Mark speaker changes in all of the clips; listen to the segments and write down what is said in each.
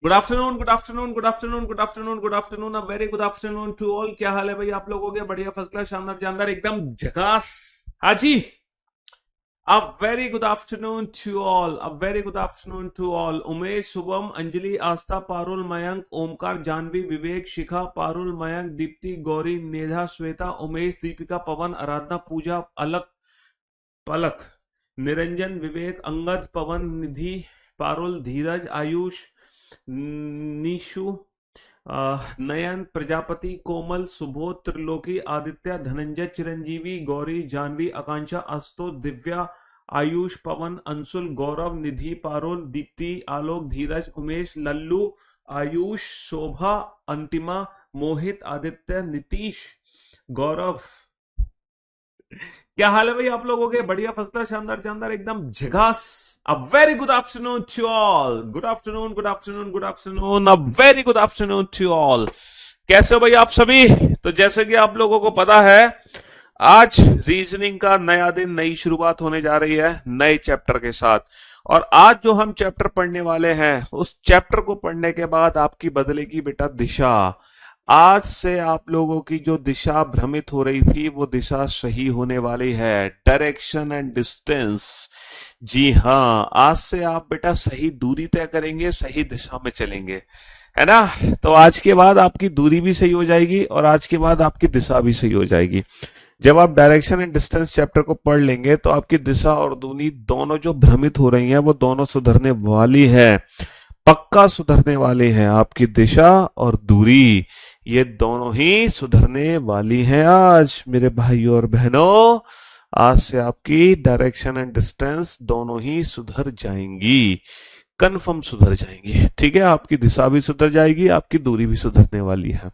Speaker 1: Good afternoon, good afternoon, good afternoon, good afternoon, good afternoon, a very good afternoon to all. क्या हाल है भाई आप लोगों के? बढ़िया, फर्स्ट क्लास, शानदार, जानदार, एकदम झकास। हाँ जी। A very good afternoon to all, a very good afternoon to all. Umesh, Shubham, Anjali, Aastha, Parul, Mayank, Omkar, Janvi, Vivek, Shikha, Parul, Mayank, Deepti, Gauri, Neha, Shweta, Umesh, Deepika, Pawan, Aradhana, Pooja, Alak, Palak, Niranjan, Vivek, Angad, Pawan, Nidhi, Parul, Dheeraj, Ayush, Nishu, Nayan, Prajapati, Komal, Subodh, Triloki, Aditya, Dhananjay, Chiranjeevi, Gauri, Janvi, Akanksha, Ashutosh, Divya, Ayush, Pawan, Anshul, Gaurav, Nidhi, Parul, Deepti, आलोक, धीरज, उमेश, लल्लू, आयुष, शोभा, अंतिमा, मोहित, आदित्य, नीतीश, गौरव। क्या हाल है भाई आप लोगों के? बढ़िया, फर्स्ट क्लास, शानदार, जानदार, एकदम झकास। A very good afternoon to all. Good afternoon, good afternoon, good afternoon, a very good afternoon to all. कैसे हो भाई आप सभी? तो जैसे कि आप लोगों को पता है, आज रीजनिंग का नया दिन, नई शुरुआत होने जा रही है नए चैप्टर के साथ। और आज जो हम चैप्टर पढ़ने वाले हैं, उस चैप्टर को पढ़ने के बाद आपकी बदलेगी बेटा दिशा। आज से आप लोगों की जो दिशा भ्रमित हो रही थी, वो दिशा सही होने वाली है। Direction and distance. जी हाँ, आज से आप बेटा सही दूरी तय करेंगे, सही दिशा में चलेंगे, है ना? तो आज के बाद आपकी दूरी भी सही हो जाएगी और आज के बाद आपकी दिशा भी सही हो जाएगी। जब आप डायरेक्शन एंड डिस्टेंस चैप्टर को पढ़ लेंगे तो आपकी दिशा और दूरी दोनों जो भ्रमित हो रही हैं, वो दोनों सुधरने वाली है। पक्का सुधरने वाली है। आपकी दिशा और दूरी, ये दोनों ही सुधरने वाली हैं आज मेरे भाइयों और बहनों। आज से आपकी डायरेक्शन एंड डिस्टेंस दोनों ही सुधर जाएंगी, कन्फर्म सुधर जाएंगी। ठीक है, आपकी दिशा भी सुधर जाएगी, आपकी दूरी भी सुधरने वाली है।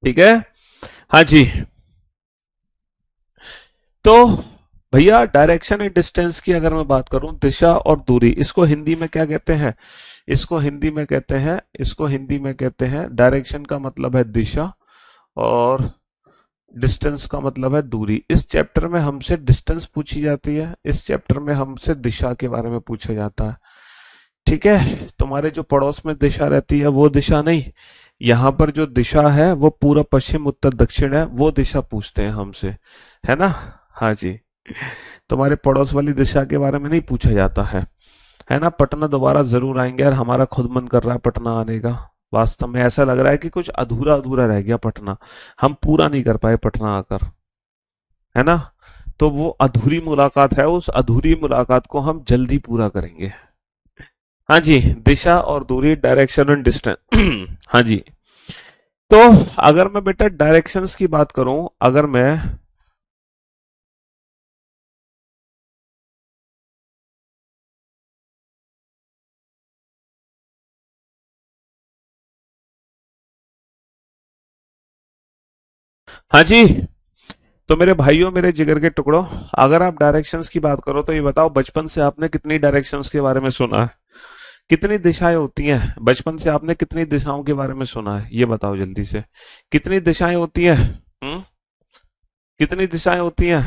Speaker 1: ठीक है, हाँ जी। तो भैया, डायरेक्शन एंड डिस्टेंस की अगर मैं बात करूं, दिशा और दूरी, इसको हिंदी में क्या कहते हैं? इसको हिंदी में कहते हैं, डायरेक्शन का मतलब है दिशा और डिस्टेंस का मतलब है दूरी। इस चैप्टर में हमसे डिस्टेंस पूछी जाती है, इस चैप्टर में हमसे दिशा के बारे में पूछा जाता है। ठीक है, तुम्हारे जो पड़ोस में दिशा रहती है वो दिशा नहीं, यहाँ पर जो दिशा है वो पूरा, पश्चिम, उत्तर, दक्षिण है, वो दिशा पूछते हैं हमसे, है ना? हाँ जी। तुम्हारे पड़ोस वाली दिशा के बारे में नहीं पूछा जाता है ना? पटना दोबारा जरूर आएंगे यार, हमारा खुद मन कर रहा है पटना आने का। वास्तव में ऐसा लग रहा है कि कुछ अधूरा अधूरा रह गया पटना, हम पूरा नहीं कर पाए पटना आकर, है ना? तो वो अधूरी मुलाकात है, उस अधूरी मुलाकात को हम जल्दी पूरा करेंगे। हाँ जी, दिशा और दूरी, डायरेक्शन एंड डिस्टेंस। हाँ जी। तो अगर मैं बेटा डायरेक्शंस की बात करूं, अगर मैं, हाँ जी, तो मेरे भाइयों, मेरे जिगर के टुकड़ों, अगर आप डायरेक्शंस की बात करो तो ये बताओ, बचपन से आपने कितनी डायरेक्शंस के बारे में सुना है? कितनी दिशाएं होती हैं? बचपन से आपने कितनी दिशाओं के बारे में सुना है? ये बताओ जल्दी से। कितनी दिशाएं होती हैं? हम्म? कितनी दिशाएं होती हैं?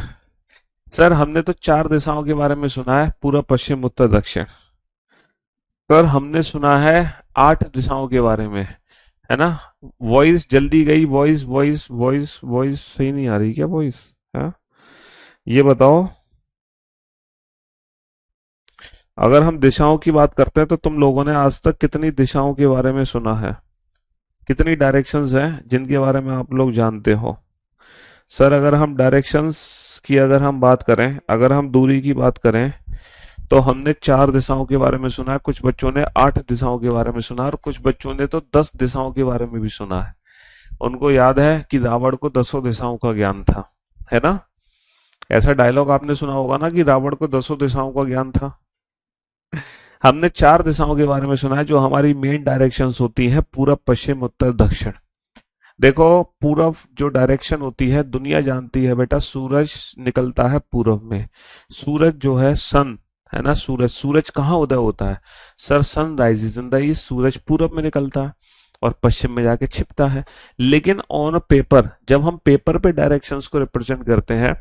Speaker 1: सर, हमने तो 4 दिशाओं के बारे में सुना है, पूर्व, पश्चिम, उत्तर, दक्षिण। सर, हमने सुना है 8 दिशाओं के बारे में, है ना? वॉइस जल्दी गई, वॉइस वॉइस वॉइस वॉइस सही नहीं आ रही क्या वॉइस? है, ये बताओ। अगर हम दिशाओं की बात करते हैं तो तुम लोगों ने आज तक कितनी दिशाओं के बारे में सुना है? कितनी डायरेक्शंस हैं जिनके बारे में आप लोग जानते हो? सर, अगर हम डायरेक्शंस की अगर हम बात करें, अगर हम दूरी की बात करें, तो हमने 4 दिशाओं के बारे में सुना है, कुछ बच्चों ने 8 दिशाओं के बारे में सुना है और कुछ बच्चों ने तो 10 दिशाओं के बारे में भी सुना है। उनको याद है कि रावण को 10 दिशाओं का ज्ञान था, है ना? ऐसा डायलॉग आपने सुना होगा ना कि रावण को 10 दिशाओं का ज्ञान था। हमने 4 दिशाओं के बारे में सुना है जो हमारी मेन डायरेक्शंस होती हैं, पूरब, पश्चिम, उत्तर, दक्षिण। देखो, पूरब जो डायरेक्शन होती है, दुनिया जानती है बेटा, सूरज निकलता है पूरब में। सूरज जो है, सन, है ना? सूरज, सूरज कहाँ उदय होता है? Sir, sun rises in the east, सूरज पूरब में निकलता है। और पश्चिम में जाके छिपता है। लेकिन ऑन पेपर, जब हम पेपर पे डायरेक्शंस को रिप्रेजेंट करते हैं,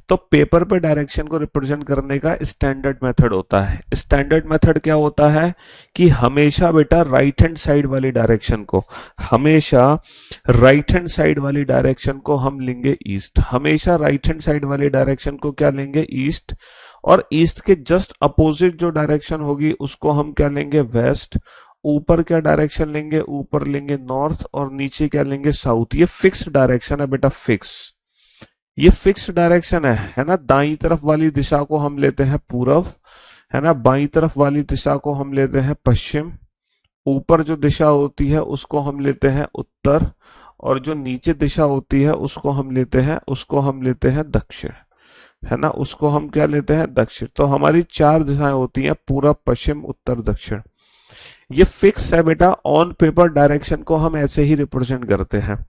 Speaker 1: तो पेपर पे डायरेक्शन को रिप्रेजेंट करने का स्टैंडर्ड मेथड होता है। स्टैंडर्ड मेथड क्या होता है कि हमेशा बेटा राइट हैंड साइड वाली डायरेक्शन को, हमेशा राइट हैंड साइड वाली डायरेक्शन को हम लेंगे ईस्ट, हमेशा राइट हैंड साइड वाली डायरेक्शन को क्या लेंगे, ईस्ट। और ईस्ट के जस्ट अपोजिट जो डायरेक्शन होगी उसको हम क्या लेंगे, वेस्ट। ऊपर क्या डायरेक्शन लेंगे, ऊपर लेंगे नॉर्थ, और नीचे क्या लेंगे, साउथ। ये फिक्स डायरेक्शन है बेटा, फिक्स, ये फिक्स डायरेक्शन है ना। दाईं तरफ वाली दिशा को हम लेते हैं पूरब, है ना, बाईं तरफ वाली दिशा को हम लेते हैं पश्चिम, ऊपर जो दिशा होती है उसको हम लेते हैं उत्तर, और जो नीचे दिशा होती है उसको हम लेते हैं दक्षिण, है ना, उसको हम क्या लेते हैं, दक्षिण। तो हमारी चार दिशाएं होती हैं, पूरब पश्चिम उत्तर दक्षिण। ये फिक्स है बेटा। ऑन पेपर डायरेक्शन को हम ऐसे ही रिप्रेजेंट करते हैं।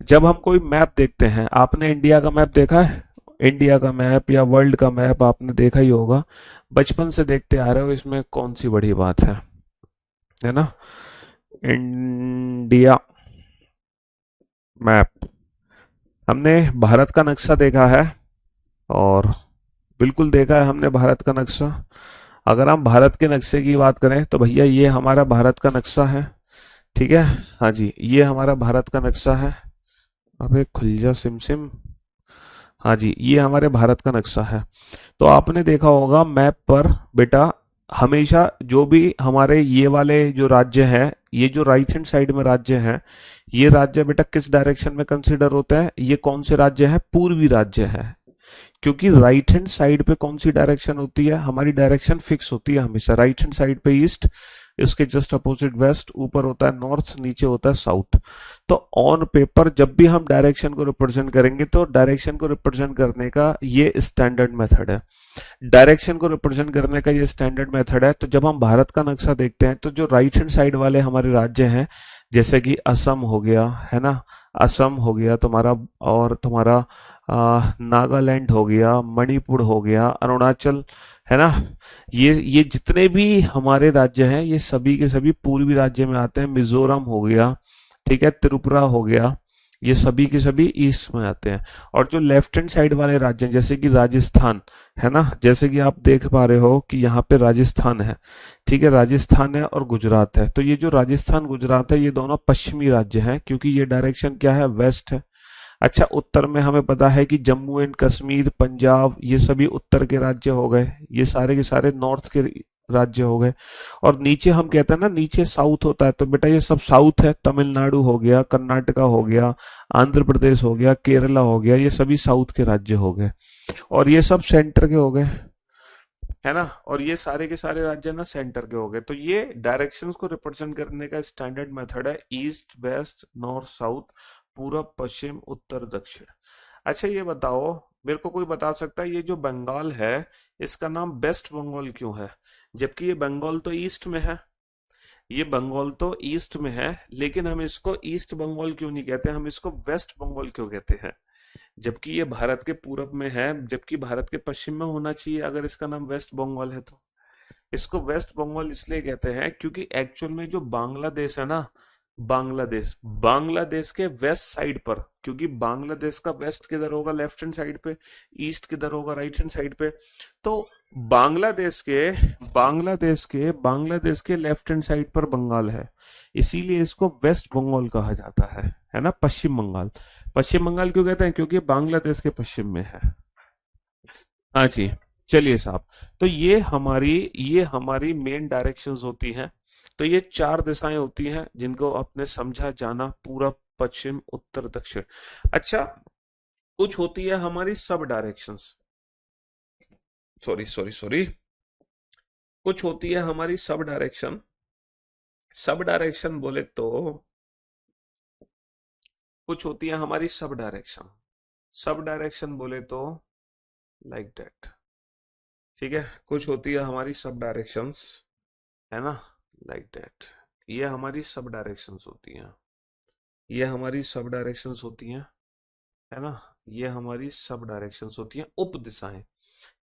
Speaker 1: जब हम कोई मैप देखते हैं, आपने इंडिया का मैप देखा है, इंडिया का मैप या वर्ल्ड का मैप आपने देखा ही होगा, बचपन से देखते आ रहे हो, इसमें कौन सी बड़ी बात है ना। इंडिया मैप, हमने भारत का नक्शा देखा है, और बिल्कुल देखा है हमने भारत का नक्शा। अगर हम भारत के नक्शे की बात करें तो भैया ये हमारा भारत का नक्शा है, ठीक है, हाँ जी, ये हमारा भारत का नक्शा है। अबे खुल जा सिम सिम, हाँ जी, ये हमारे भारत का नक्शा है। तो आपने देखा होगा मैप पर बेटा, हमेशा जो भी हमारे ये वाले जो राज्य हैं, ये जो राइट हैंड साइड में राज्य हैं, ये राज्य बेटा किस डायरेक्शन में कंसीडर होता है, ये कौन से राज्य है, पूर्वी राज्य है। क्योंकि राइट हैंड साइड पे कौन सी डायरेक्शन होती है, हमारी डायरेक्शन फिक्स होती है हमेशा। राइट हैंड साइड पे ईस्ट, इसके जस्ट अपोजिट वेस्ट, ऊपर होता है नॉर्थ, नीचे होता है साउथ। तो ऑन पेपर जब भी हम डायरेक्शन को रिप्रेजेंट करेंगे, तो डायरेक्शन को रिप्रेजेंट करने का ये स्टैंडर्ड मेथड है। डायरेक्शन को रिप्रेजेंट करने का ये स्टैंडर्ड मेथड है। तो जब हम भारत का नक्शा देखते हैं, तो जो राइट हैंड साइड वाले हमारे राज्य हैं, जैसे कि असम हो गया, है ना, असम हो गया तुम्हारा, और तुम्हारा नागालैंड हो गया, मणिपुर हो गया, अरुणाचल, है ना, ये जितने भी हमारे राज्य हैं, ये सभी के सभी पूर्वी राज्य में आते हैं। मिजोरम हो गया, ठीक है, त्रिपुरा हो गया, ये सभी के सभी ईस्ट में आते हैं। और जो लेफ्ट हैंड साइड वाले राज्य हैं, जैसे कि राजस्थान, है ना, जैसे कि आप देख पा रहे हो कि यहाँ पे राजस्थान है, ठीक है, राजस्थान है और गुजरात है। तो ये जो राजस्थान गुजरात है, ये दोनों पश्चिमी राज्य हैं, क्योंकि ये डायरेक्शन क्या है, वेस्ट है। अच्छा, उत्तर में हमें पता है कि जम्मू एंड कश्मीर, पंजाब, ये सभी उत्तर के राज्य हो गए, ये सारे के सारे नॉर्थ के राज्य हो गए। और नीचे हम कहते हैं ना, नीचे साउथ होता है, तो बेटा ये सब साउथ है। तमिलनाडु हो गया, कर्नाटका हो गया, आंध्र प्रदेश हो गया, केरला हो गया, ये सभी साउथ के राज्य हो गए। और ये सब सेंटर के हो गए, है ना, और ये सारे के सारे राज्य ना सेंटर के हो गए। तो ये डायरेक्शंस को रिप्रेजेंट करने का स्टैंडर्ड मेथड है, ईस्ट वेस्ट नॉर्थ साउथ, पूरब पश्चिम उत्तर दक्षिण। अच्छा ये बताओ, मेरे को कोई बता सकता है, ये जो बंगाल है, इसका नाम वेस्ट बंगाल क्यों है, जबकि ये बंगाल तो ईस्ट में है, ये बंगाल तो ईस्ट में है, लेकिन हम इसको ईस्ट बंगाल क्यों नहीं कहते, हम इसको वेस्ट बंगाल क्यों कहते हैं, जबकि ये भारत के पूरब में है, जबकि भारत के पश्चिम में होना चाहिए अगर इसका नाम वेस्ट बंगाल है तो। इसको वेस्ट बंगाल इसलिए कहते हैं क्योंकि एक्चुअल में जो बांग्लादेश है ना, बांग्लादेश, बांग्लादेश के वेस्ट साइड पर, क्योंकि बांग्लादेश का वेस्ट किधर होगा, लेफ्ट हैंड साइड पे, ईस्ट किधर होगा, राइट हैंड साइड पे। तो बांग्लादेश के लेफ्ट हैंड साइड पर बंगाल है, इसीलिए इसको वेस्ट बंगाल कहा जाता है ना, पश्चिम बंगाल। पश्चिम बंगाल क्यों कहते हैं, क्योंकि बांग्लादेश के पश्चिम में है। हाँ जी, चलिए साहब, तो ये हमारी मेन डायरेक्शंस होती हैं। तो ये चार दिशाएं होती हैं जिनको आपने समझा, जाना, पूरब पश्चिम उत्तर दक्षिण। अच्छा, कुछ होती है हमारी सब डायरेक्शंस, सॉरी सॉरी सॉरी, कुछ होती है हमारी सब डायरेक्शन। सब डायरेक्शन बोले तो कुछ होती है हमारी सब डायरेक्शन, सब डायरेक्शन बोले तो लाइक दैट, ठीक है, कुछ होती है हमारी सब डायरेक्शंस, है ना, लाइक दैट। ये हमारी सब डायरेक्शंस होती हैं, ये हमारी सब डायरेक्शंस होती हैं, है ना, ये हमारी सब डायरेक्शंस होती हैं, उप दिशाएं।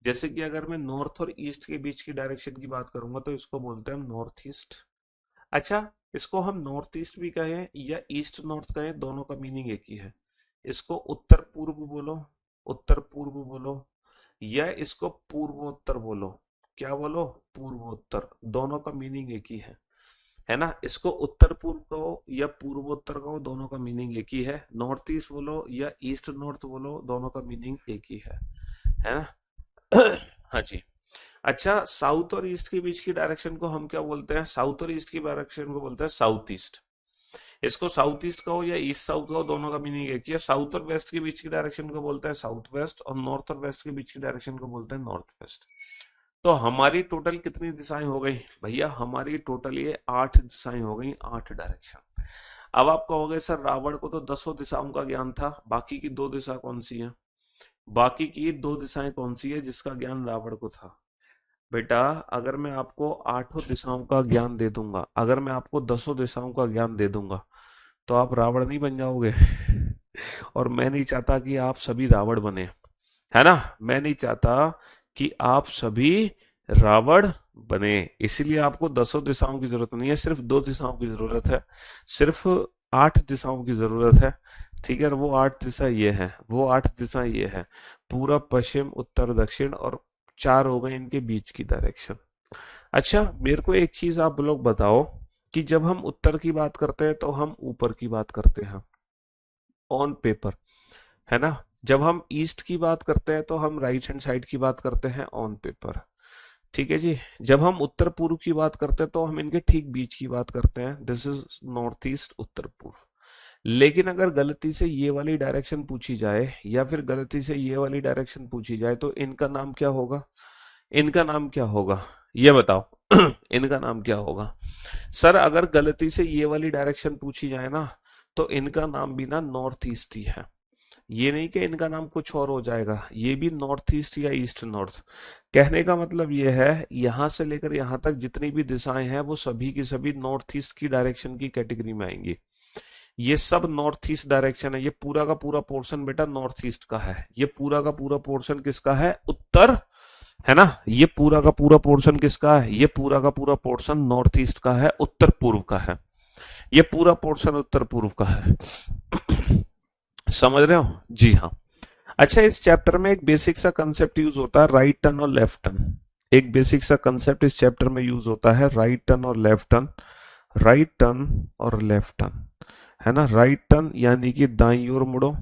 Speaker 1: जैसे कि अगर मैं नॉर्थ और ईस्ट के बीच की डायरेक्शन की बात करूंगा तो इसको बोलते हैं नॉर्थ ईस्ट। अच्छा, इसको हम नॉर्थ ईस्ट भी कहें या ईस्ट नॉर्थ कहें, दोनों का मीनिंग एक ही है। इसको उत्तर पूर्व बोलो, उत्तर पूर्व बोलो, या इसको पूर्वोत्तर बोलो। क्या बोलो? पूर्वोत्तर। दोनों का मीनिंग एक ही है ना। इसको उत्तर पूर्व कहो या पूर्वोत्तर कहो, दोनों का मीनिंग एक ही है। नॉर्थ ईस्ट बोलो या ईस्ट नॉर्थ बोलो, दोनों का मीनिंग एक ही है ना। हाँ जी। अच्छा, साउथ और ईस्ट के बीच की डायरेक्शन को हम क्या बोलते हैं? साउथ और ईस्ट की डायरेक्शन को बोलते हैं साउथ ईस्ट। इसको साउथ ईस्ट कहो या ईस्ट साउथ कहो, दोनों का मीनिंग एक ही है। साउथ और वेस्ट के बीच की डायरेक्शन को बोलते हैं साउथ वेस्ट, और नॉर्थ और वेस्ट के बीच की डायरेक्शन को बोलते हैं नॉर्थ वेस्ट। तो हमारी टोटल कितनी दिशाएं हो गई भैया? हमारी टोटल ये 8 दिशाएं हो गई, 8 डायरेक्शन। अब आप कहोगे सर रावण को तो 10 दिशाओं का ज्ञान था, बाकी की 2 दिशा कौन सी है? बाकी की 2 दिशाएं कौन सी है जिसका ज्ञान रावण को था? बेटा, अगर मैं आपको 8 दिशाओं का ज्ञान दे दूंगा, अगर मैं आपको 10 दिशाओं का ज्ञान दे दूंगा, तो आप रावण नहीं बन जाओगे? और मैं नहीं चाहता कि आप सभी रावण बने, है ना। मैं नहीं चाहता कि आप सभी रावण बने। इसीलिए आपको 10 दिशाओं की जरूरत नहीं है, सिर्फ 2 दिशाओं की जरूरत है। सिर्फ 8 दिशाओं की जरूरत है। ठीक है, और वो 8 दिशा ये है, वो 8 दिशा ये है, पूरब पश्चिम उत्तर दक्षिण, और 4 हो गए इनके बीच की डायरेक्शन। अच्छा, मेरे को एक चीज आप लोग बताओ कि जब हम उत्तर की बात करते हैं तो हम ऊपर की बात करते हैं ऑन पेपर, है ना। जब हम ईस्ट की बात करते हैं तो हम राइट हैंड साइड की बात करते हैं ऑन पेपर। ठीक है जी। जब हम उत्तर पूर्व की बात करते हैं तो हम इनके ठीक बीच की बात करते हैं, दिस इज नॉर्थ ईस्ट उत्तर पूर्व। लेकिन अगर गलती से ये वाली डायरेक्शन पूछी जाए या फिर गलती से ये वाली डायरेक्शन पूछी जाए तो इनका नाम क्या होगा? इनका नाम क्या होगा? ये बताओ। इनका नाम क्या होगा? सर अगर गलती से ये वाली डायरेक्शन पूछी जाए ना, तो इनका नाम भी ना नॉर्थ ईस्ट ही है। ये नहीं कि इनका नाम कुछ और हो जाएगा, ये भी नॉर्थ ईस्ट या ईस्ट नॉर्थ। कहने का मतलब ये है, यहां से लेकर यहां तक जितनी भी दिशाएं हैं वो सभी की सभी नॉर्थ ईस्ट की डायरेक्शन की कैटेगरी में आएंगी। ये सब नॉर्थ ईस्ट डायरेक्शन है। ये पूरा का पूरा पोर्शन बेटा नॉर्थ ईस्ट का है। ये पूरा का पूरा पोर्शन किसका है? उत्तर, है ना। ये पूरा का पूरा पोर्शन किसका है? ये पूरा का पूरा पोर्शन नॉर्थ ईस्ट का है, उत्तर पूर्व का है। ये पूरा पोर्शन उत्तर पूर्व का है। समझ रहे हो? जी हाँ। अच्छा, इस चैप्टर में एक बेसिक सा कंसेप्ट यूज होता है, राइट टर्न और लेफ्ट टर्न। एक बेसिक सा कंसेप्ट इस चैप्टर में यूज होता है, राइट टर्न और लेफ्ट टर्न। राइट टर्न और लेफ्ट टर्न, है ना। राइट टर्न यानी कि दाईं ओर मुड़ो,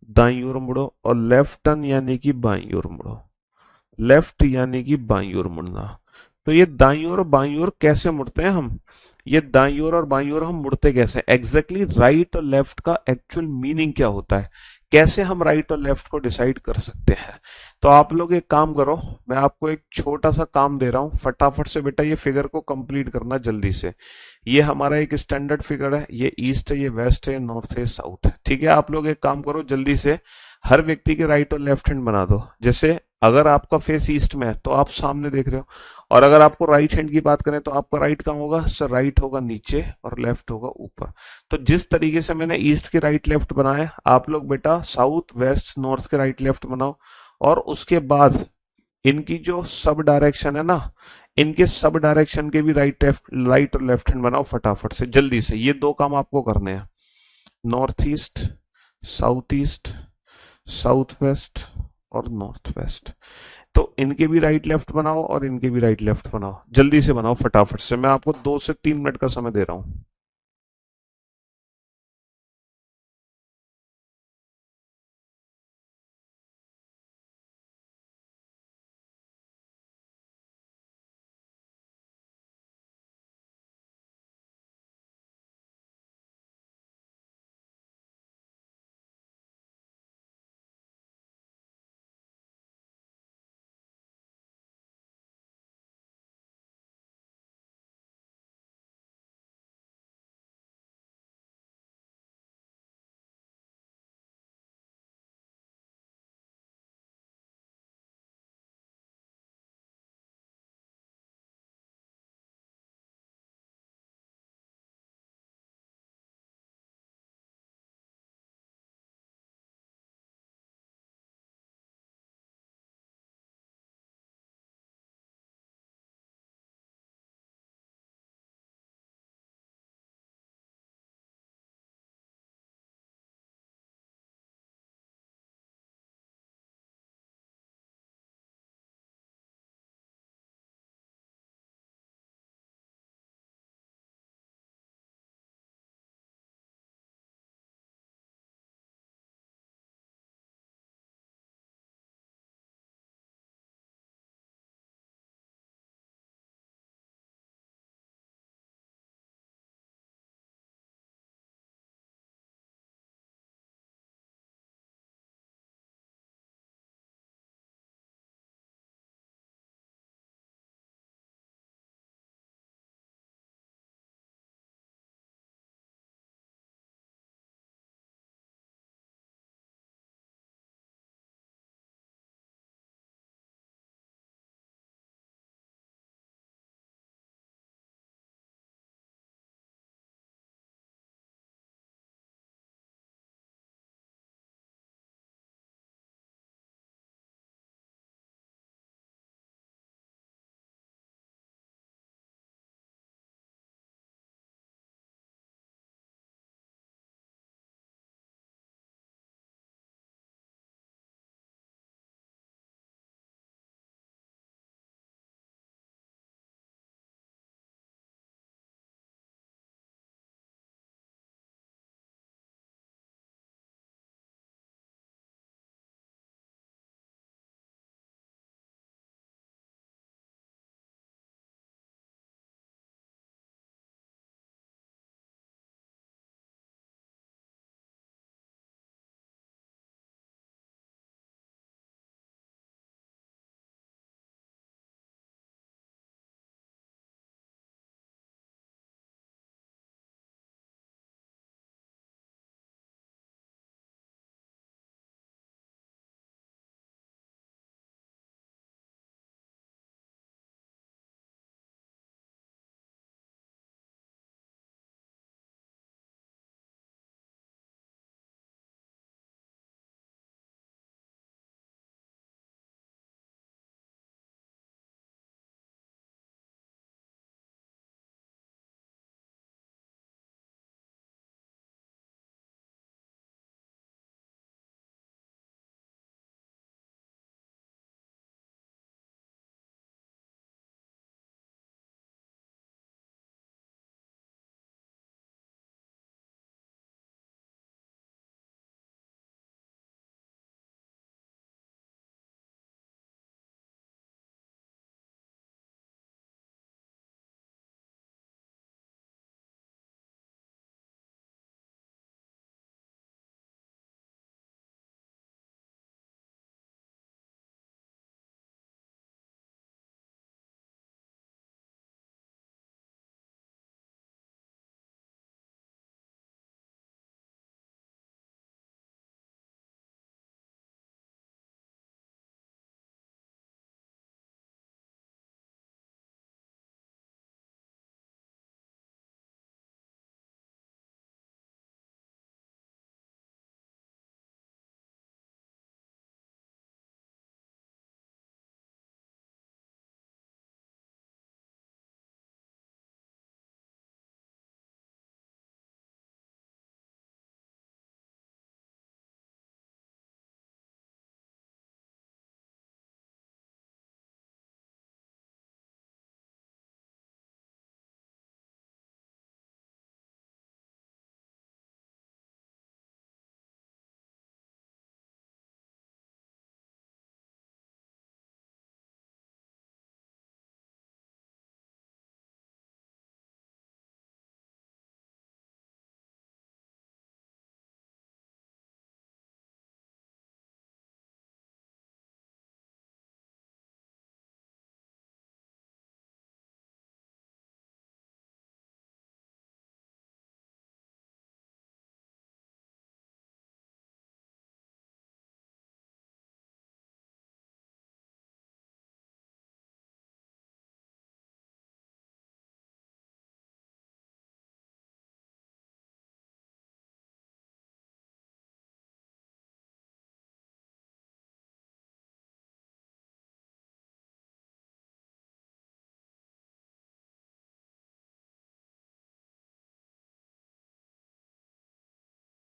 Speaker 1: दाईं ओर मुड़ो, और लेफ्ट टर्न यानी कि बाईं ओर मुड़ो। लेफ्ट यानी कि बाईं ओर मुड़ना। तो ये दाईं ओर और बाईं ओर कैसे मुड़ते हैं हम? ये दाईं ओर और बाईं ओर हम मुड़ते कैसे? एग्जैक्टली राइट और लेफ्ट का एक्चुअल मीनिंग क्या होता है? कैसे हम राइट और लेफ्ट को डिसाइड कर सकते हैं? तो आप लोग एक काम करो, मैं आपको एक छोटा सा काम दे रहा हूं, फटाफट से बेटा ये फिगर को कंप्लीट करना जल्दी से। ये हमारा एक स्टैंडर्ड फिगर है, ये ईस्ट है, ये वेस्ट है, ये नॉर्थ है, साउथ है। ठीक है, आप लोग एक काम करो जल्दी से, हर व्यक्ति के राइट और लेफ्ट हैंड बना दो। जैसे अगर आपका फेस ईस्ट में है तो आप सामने देख रहे हो, और अगर आपको राइट हैंड की बात करें तो आपका राइट कहाँ होगा? सर राइट होगा नीचे और लेफ्ट होगा ऊपर। तो जिस तरीके से मैंने ईस्ट के राइट लेफ्ट बनाए, आप लोग बेटा साउथ वेस्ट नॉर्थ के राइट लेफ्ट बनाओ। और उसके बाद इनकी जो सब डायरेक्शन है ना, इनके सब डायरेक्शन के भी राइट और लेफ्ट हैंड बनाओ फटाफट से जल्दी से। ये 2 काम आपको करने हैं, नॉर्थ ईस्ट साउथ वेस्ट और नॉर्थ वेस्ट। तो इनके भी राइट लेफ्ट बनाओ और इनके भी राइट लेफ्ट बनाओ, जल्दी से बनाओ फटाफट से। मैं आपको 2 से 3 मिनट का समय दे रहा हूं।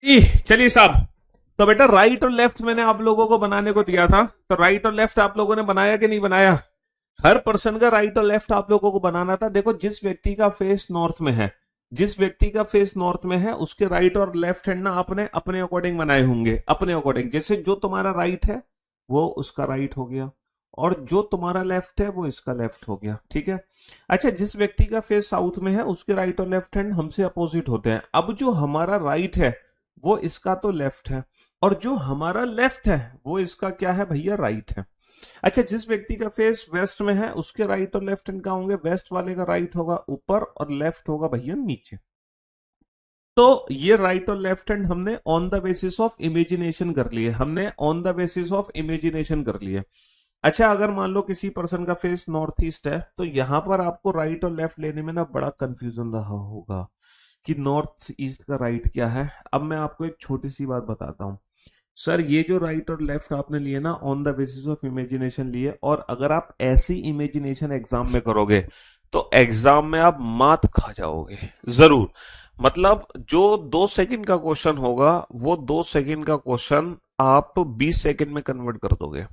Speaker 1: चलिए साहब, तो बेटा राइट और लेफ्ट मैंने आप लोगों को बनाने को दिया था, तो राइट और लेफ्ट आप लोगों ने बनाया कि नहीं बनाया? हर पर्सन का राइट और लेफ्ट आप लोगों को बनाना था। देखो, जिस व्यक्ति का फेस नॉर्थ में है, जिस व्यक्ति का फेस नॉर्थ में है, उसके राइट और लेफ्ट हैंड ना आपने अपने अकॉर्डिंग बनाए होंगे, अपने अकॉर्डिंग। जैसे जो तुम्हारा राइट है वो उसका राइट हो गया, और जो तुम्हारा लेफ्ट है वो इसका लेफ्ट हो गया, ठीक है। अच्छा, जिस व्यक्ति का फेस साउथ में है उसके राइट और लेफ्ट हैंड हमसे अपोजिट होते हैं। अब जो हमारा राइट है वो इसका तो लेफ्ट है, और जो हमारा लेफ्ट है वो इसका क्या है भैया? राइट है। अच्छा, जिस व्यक्ति का फेस वेस्ट में है उसके राइट और लेफ्ट हैंड क्या होंगे? वेस्ट वाले का राइट होगा ऊपर और लेफ्ट होगा भैया नीचे। तो ये राइट और लेफ्ट हैंड हमने on the basis of imagination कर लिए, हमने on the basis of imagination कर लिए। अच्छा, अगर मान लो किसी पर्सन का फेस नॉर्थ ईस्ट है, तो यहां पर आपको राइट और लेफ्ट लेने में ना बड़ा कंफ्यूजन रहा होगा कि नॉर्थ ईस्ट का राइट क्या है। अब मैं आपको एक छोटी सी बात बताता हूं। सर, ये जो राइट और लेफ्ट आपने लिए ना on the basis of imagination लिए, और अगर आप ऐसी इमेजिनेशन एग्जाम में करोगे तो एग्जाम में आप मात खा जाओगे जरूर। मतलब जो 2 सेकंड का क्वेश्चन होगा वो 2 सेकंड का क्वेश्चन आप 20 सेकंड में कन्वर्ट कर दोगे।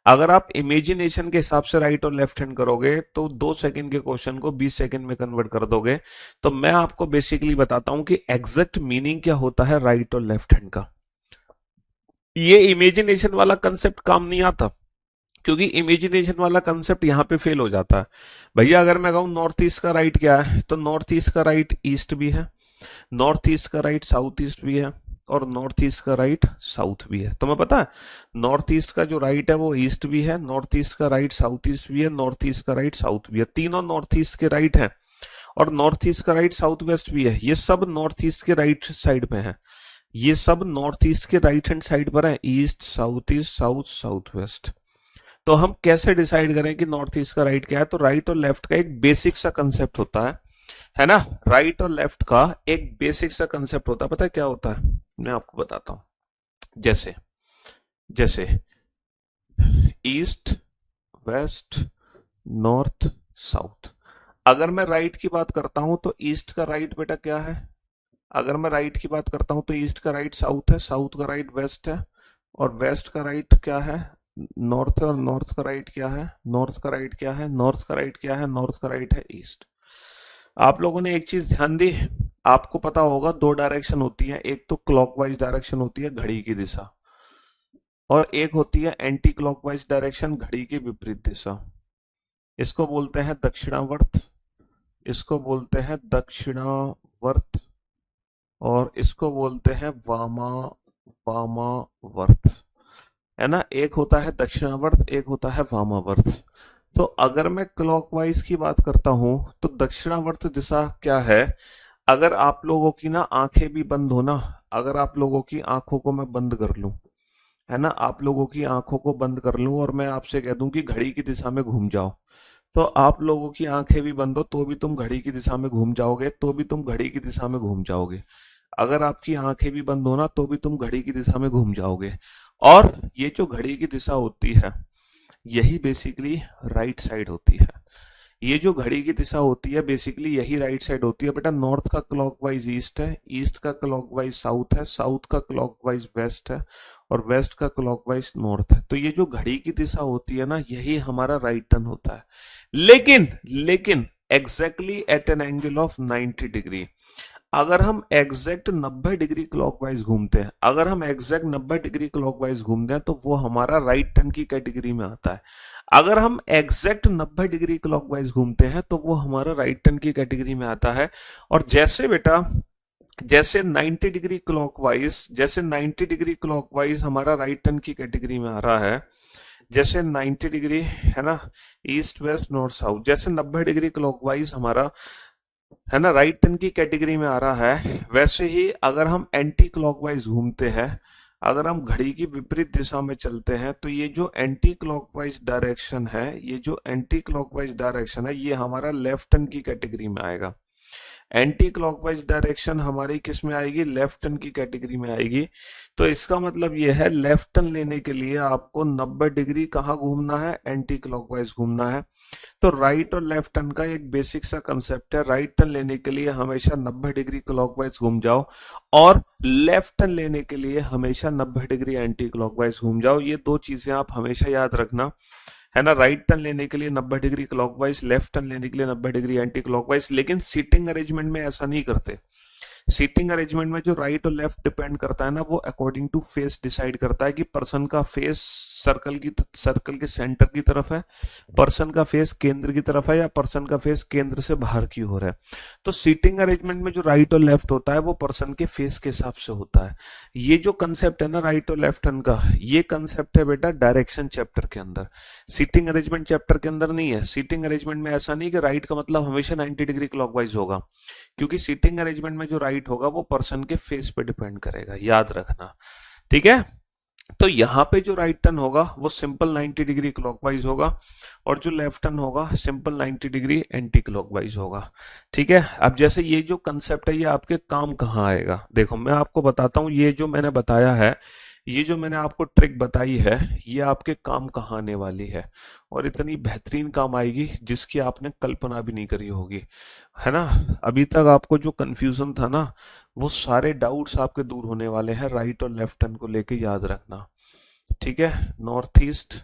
Speaker 1: अगर आप इमेजिनेशन के हिसाब से राइट और लेफ्ट हैंड करोगे तो 2 सेकंड के क्वेश्चन को 20 सेकंड में कन्वर्ट कर दोगे। तो मैं आपको बेसिकली बताता हूं कि एग्जैक्ट मीनिंग क्या होता है राइट और लेफ्ट हैंड का। ये इमेजिनेशन वाला कंसेप्ट काम नहीं आता, क्योंकि इमेजिनेशन वाला कंसेप्ट यहां पे फेल हो जाता है। भैया अगर मैं कहूं नॉर्थ ईस्ट का राइट क्या है, तो नॉर्थ ईस्ट का राइट ईस्ट भी है, नॉर्थ ईस्ट का राइट साउथ ईस्ट भी है, और नॉर्थ ईस्ट का राइट साउथ भी है। तुम्हें पता है नॉर्थ ईस्ट का जो राइट है वो ईस्ट भी है, नॉर्थ ईस्ट का राइट साउथ ईस्ट भी है, नॉर्थ ईस्ट का राइट साउथ भी है। तीनों नॉर्थ ईस्ट के राइट है, और नॉर्थ ईस्ट का राइट साउथ वेस्ट भी है। ये सब नॉर्थ ईस्ट के राइट साइड पे है, ये सब नॉर्थ ईस्ट के राइट हैंड साइड पर है, east south east south south west. तो हम कैसे डिसाइड करें कि नॉर्थ ईस्ट का राइट क्या है? तो राइट और लेफ्ट का एक बेसिक सा कंसेप्ट होता है ना? राइट और लेफ्ट का एक बेसिक सा कंसेप्ट होता है, पता है क्या होता है? मैं आपको बताता हूं। जैसे जैसे ईस्ट वेस्ट नॉर्थ साउथ। अगर मैं राइट की बात करता हूं तो ईस्ट का राइट बेटा क्या है? अगर मैं राइट की बात करता हूं तो ईस्ट का राइट साउथ है, साउथ का राइट वेस्ट है, और वेस्ट का राइट क्या है? नॉर्थ है। और नॉर्थ का राइट क्या है? नॉर्थ का राइट क्या है? नॉर्थ का राइट क्या है? नॉर्थ का राइट है ईस्ट। आप लोगों ने एक चीज ध्यान दी, आपको पता होगा 2 डायरेक्शन होती है, एक तो क्लॉकवाइज डायरेक्शन होती है घड़ी की दिशा, और एक होती है एंटी क्लॉकवाइज डायरेक्शन घड़ी की विपरीत दिशा। इसको बोलते हैं दक्षिणावर्त, इसको बोलते हैं दक्षिणावर्त, और इसको बोलते हैं वामावर्त, है ना? एक होता है दक्षिणावर्त, एक होता है वामावर्त। तो अगर मैं क्लॉकवाइज की बात करता हूं तो दक्षिणावर्त दिशा क्या है? अगर आप लोगों की ना आंखें भी बंद हो ना, अगर आप लोगों की आंखों को मैं बंद कर लूं, है ना, आप लोगों की आंखों को बंद कर लूं और मैं आपसे कह दूं कि घड़ी की दिशा में घूम जाओ, तो आप लोगों की आंखें भी बंद हो तो भी तुम घड़ी की दिशा में घूम जाओगे, तो भी तुम घड़ी की दिशा में घूम जाओगे। अगर आपकी आंखें भी बंद हो ना तो भी तुम घड़ी की दिशा में घूम जाओगे। और ये जो घड़ी की दिशा होती है यही बेसिकली राइट साइड होती है। ये जो घड़ी की दिशा होती है बेसिकली यही राइट साइड होती है बेटा। नॉर्थ का क्लॉकवाइज ईस्ट है, ईस्ट का क्लॉकवाइज साउथ है, साउथ का क्लॉकवाइज वेस्ट है, और वेस्ट का क्लॉकवाइज नॉर्थ है। तो ये जो घड़ी की दिशा होती है ना यही हमारा राइट टर्न होता है, लेकिन लेकिन exactly at an angle of 90 degree. अगर हम एग्जैक्ट 90 डिग्री क्लॉकवाइज घूमते हैं, अगर हम एग्जैक्ट 90 डिग्री क्लॉकवाइज घूमते हैं तो वो हमारा राइट टर्न की कैटेगरी में आता है। अगर हम एग्जैक्ट 90 डिग्री क्लॉकवाइज घूमते हैं तो वो हमारा राइट टर्न की कैटेगरी में आता है। और जैसे बेटा जैसे 90 डिग्री क्लॉकवाइज, जैसे 90 डिग्री क्लॉकवाइज हमारा राइट टर्न की कैटेगरी में आ रहा है, जैसे 90 डिग्री, है ना, ईस्ट वेस्ट नॉर्थ साउथ, जैसे 90 डिग्री क्लॉकवाइज हमारा, है ना, राइट टर्न की कैटेगरी में आ रहा है, वैसे ही अगर हम एंटी क्लॉकवाइज घूमते हैं, अगर हम घड़ी की विपरीत दिशा में चलते हैं, तो ये जो एंटी क्लॉकवाइज डायरेक्शन है, ये जो एंटी क्लॉकवाइज डायरेक्शन है ये हमारा लेफ्ट टर्न की कैटेगरी में आएगा। एंटी क्लॉकवाइज डायरेक्शन हमारी किस में आएगी, लेफ्ट टर्न की कैटेगरी में आएगी। तो इसका मतलब ये है लेफ्ट टर्न लेने के लिए आपको 90 डिग्री कहाँ घूमना है, एंटी क्लॉकवाइज घूमना है। तो राइट और लेफ्ट टर्न का एक बेसिक सा कंसेप्ट है, राइट टर्न लेने के लिए हमेशा 90 डिग्री क्लॉकवाइज घूम जाओ और लेफ्ट टर्न लेने के लिए हमेशा 90 डिग्री एंटी क्लॉकवाइज घूम जाओ। ये दो चीजें आप हमेशा याद रखना, है ना। राइट टर्न लेने के लिए 90 डिग्री क्लॉकवाइज, लेफ्ट टर्न लेने के लिए 90 डिग्री एंटी क्लॉकवाइज। लेकिन सीटिंग अरेंजमेंट में ऐसा नहीं करते। सीटिंग अरेंजमेंट में जो राइट और लेफ्ट डिपेंड करता है ना, वो अकॉर्डिंग टू फेस डिसाइड करता है कि पर्सन का फेस सर्कल के सेंटर की तरफ है, पर्सन का फेस केंद्र की तरफ है, या पर्सन का फेस केंद्र से बाहर की ओर है। तो सीटिंग अरेंजमेंट में जो राइट और लेफ्ट होता है वो पर्सन के फेस के हिसाब से होता है। ये जो कंसेप्ट है ना राइट और लेफ्ट हैंड का, ये कंसेप्ट है बेटा डायरेक्शन चैप्टर के अंदर, सीटिंग अरेंजमेंट चैप्टर के अंदर नहीं है। सीटिंग अरेंजमेंट में ऐसा नहीं कि राइट का मतलब हमेशा 90 डिग्री क्लॉकवाइज होगा, क्योंकि सीटिंग अरेंजमेंट में जो राइट होगा वो पर्सन के फेस पे डिपेंड करेगा, याद रखना, ठीक है। तो यहां पे जो राइट टर्न होगा वो सिंपल 90 डिग्री क्लॉकवाइज होगा, और जो लेफ्ट टर्न होगा सिंपल 90 डिग्री एंटी क्लॉकवाइज होगा, ठीक है। अब जैसे ये जो कंसेप्ट है ये आपके काम कहाँ आएगा, देखो मैं आपको बताता हूं, ये जो मैंने बताया है, ये जो मैंने आपको ट्रिक बताई है, ये आपके काम कहाँ आने वाली है, और इतनी बेहतरीन काम आएगी जिसकी आपने कल्पना भी नहीं करी होगी, है ना। अभी तक आपको जो कंफ्यूजन था ना, वो सारे डाउट्स आपके दूर होने वाले हैं राइट और लेफ्ट टर्न को लेके, याद रखना, ठीक है। North east,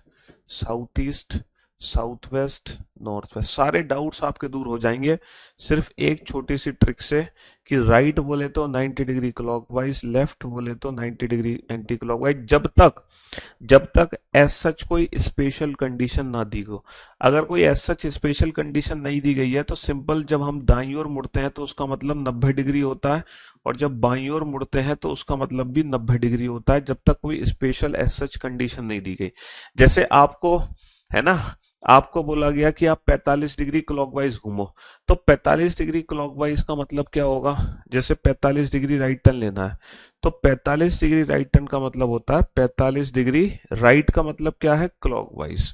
Speaker 1: south east, south west, north west, सारे डाउट्स आपके दूर हो जाएंगे सिर्फ एक छोटी सी ट्रिक से, कि राइट बोले तो 90 डिग्री क्लॉकवाइज, लेफ्ट बोले तो 90 डिग्री एंटी क्लॉकवाइज, जब तक एज सच कोई स्पेशल कंडीशन ना दी हो। अगर कोई एज सच स्पेशल कंडीशन नहीं दी गई है तो सिंपल जब हम दाईं ओर मुड़ते हैं तो उसका मतलब 90 डिग्री होता है, और जब बाईं ओर मुड़ते हैं तो उसका मतलब भी 90 डिग्री होता है, जब तक कोई स्पेशल एज सच कंडीशन नहीं दी गई। जैसे आपको, है ना, आपको बोला गया कि आप 45 डिग्री क्लॉकवाइज घूमो, तो 45 डिग्री क्लॉकवाइज का मतलब क्या होगा, जैसे 45 डिग्री राइट टर्न लेना है, तो 45 डिग्री राइट टर्न का मतलब होता है 45 डिग्री राइट का मतलब क्या है, क्लॉकवाइज।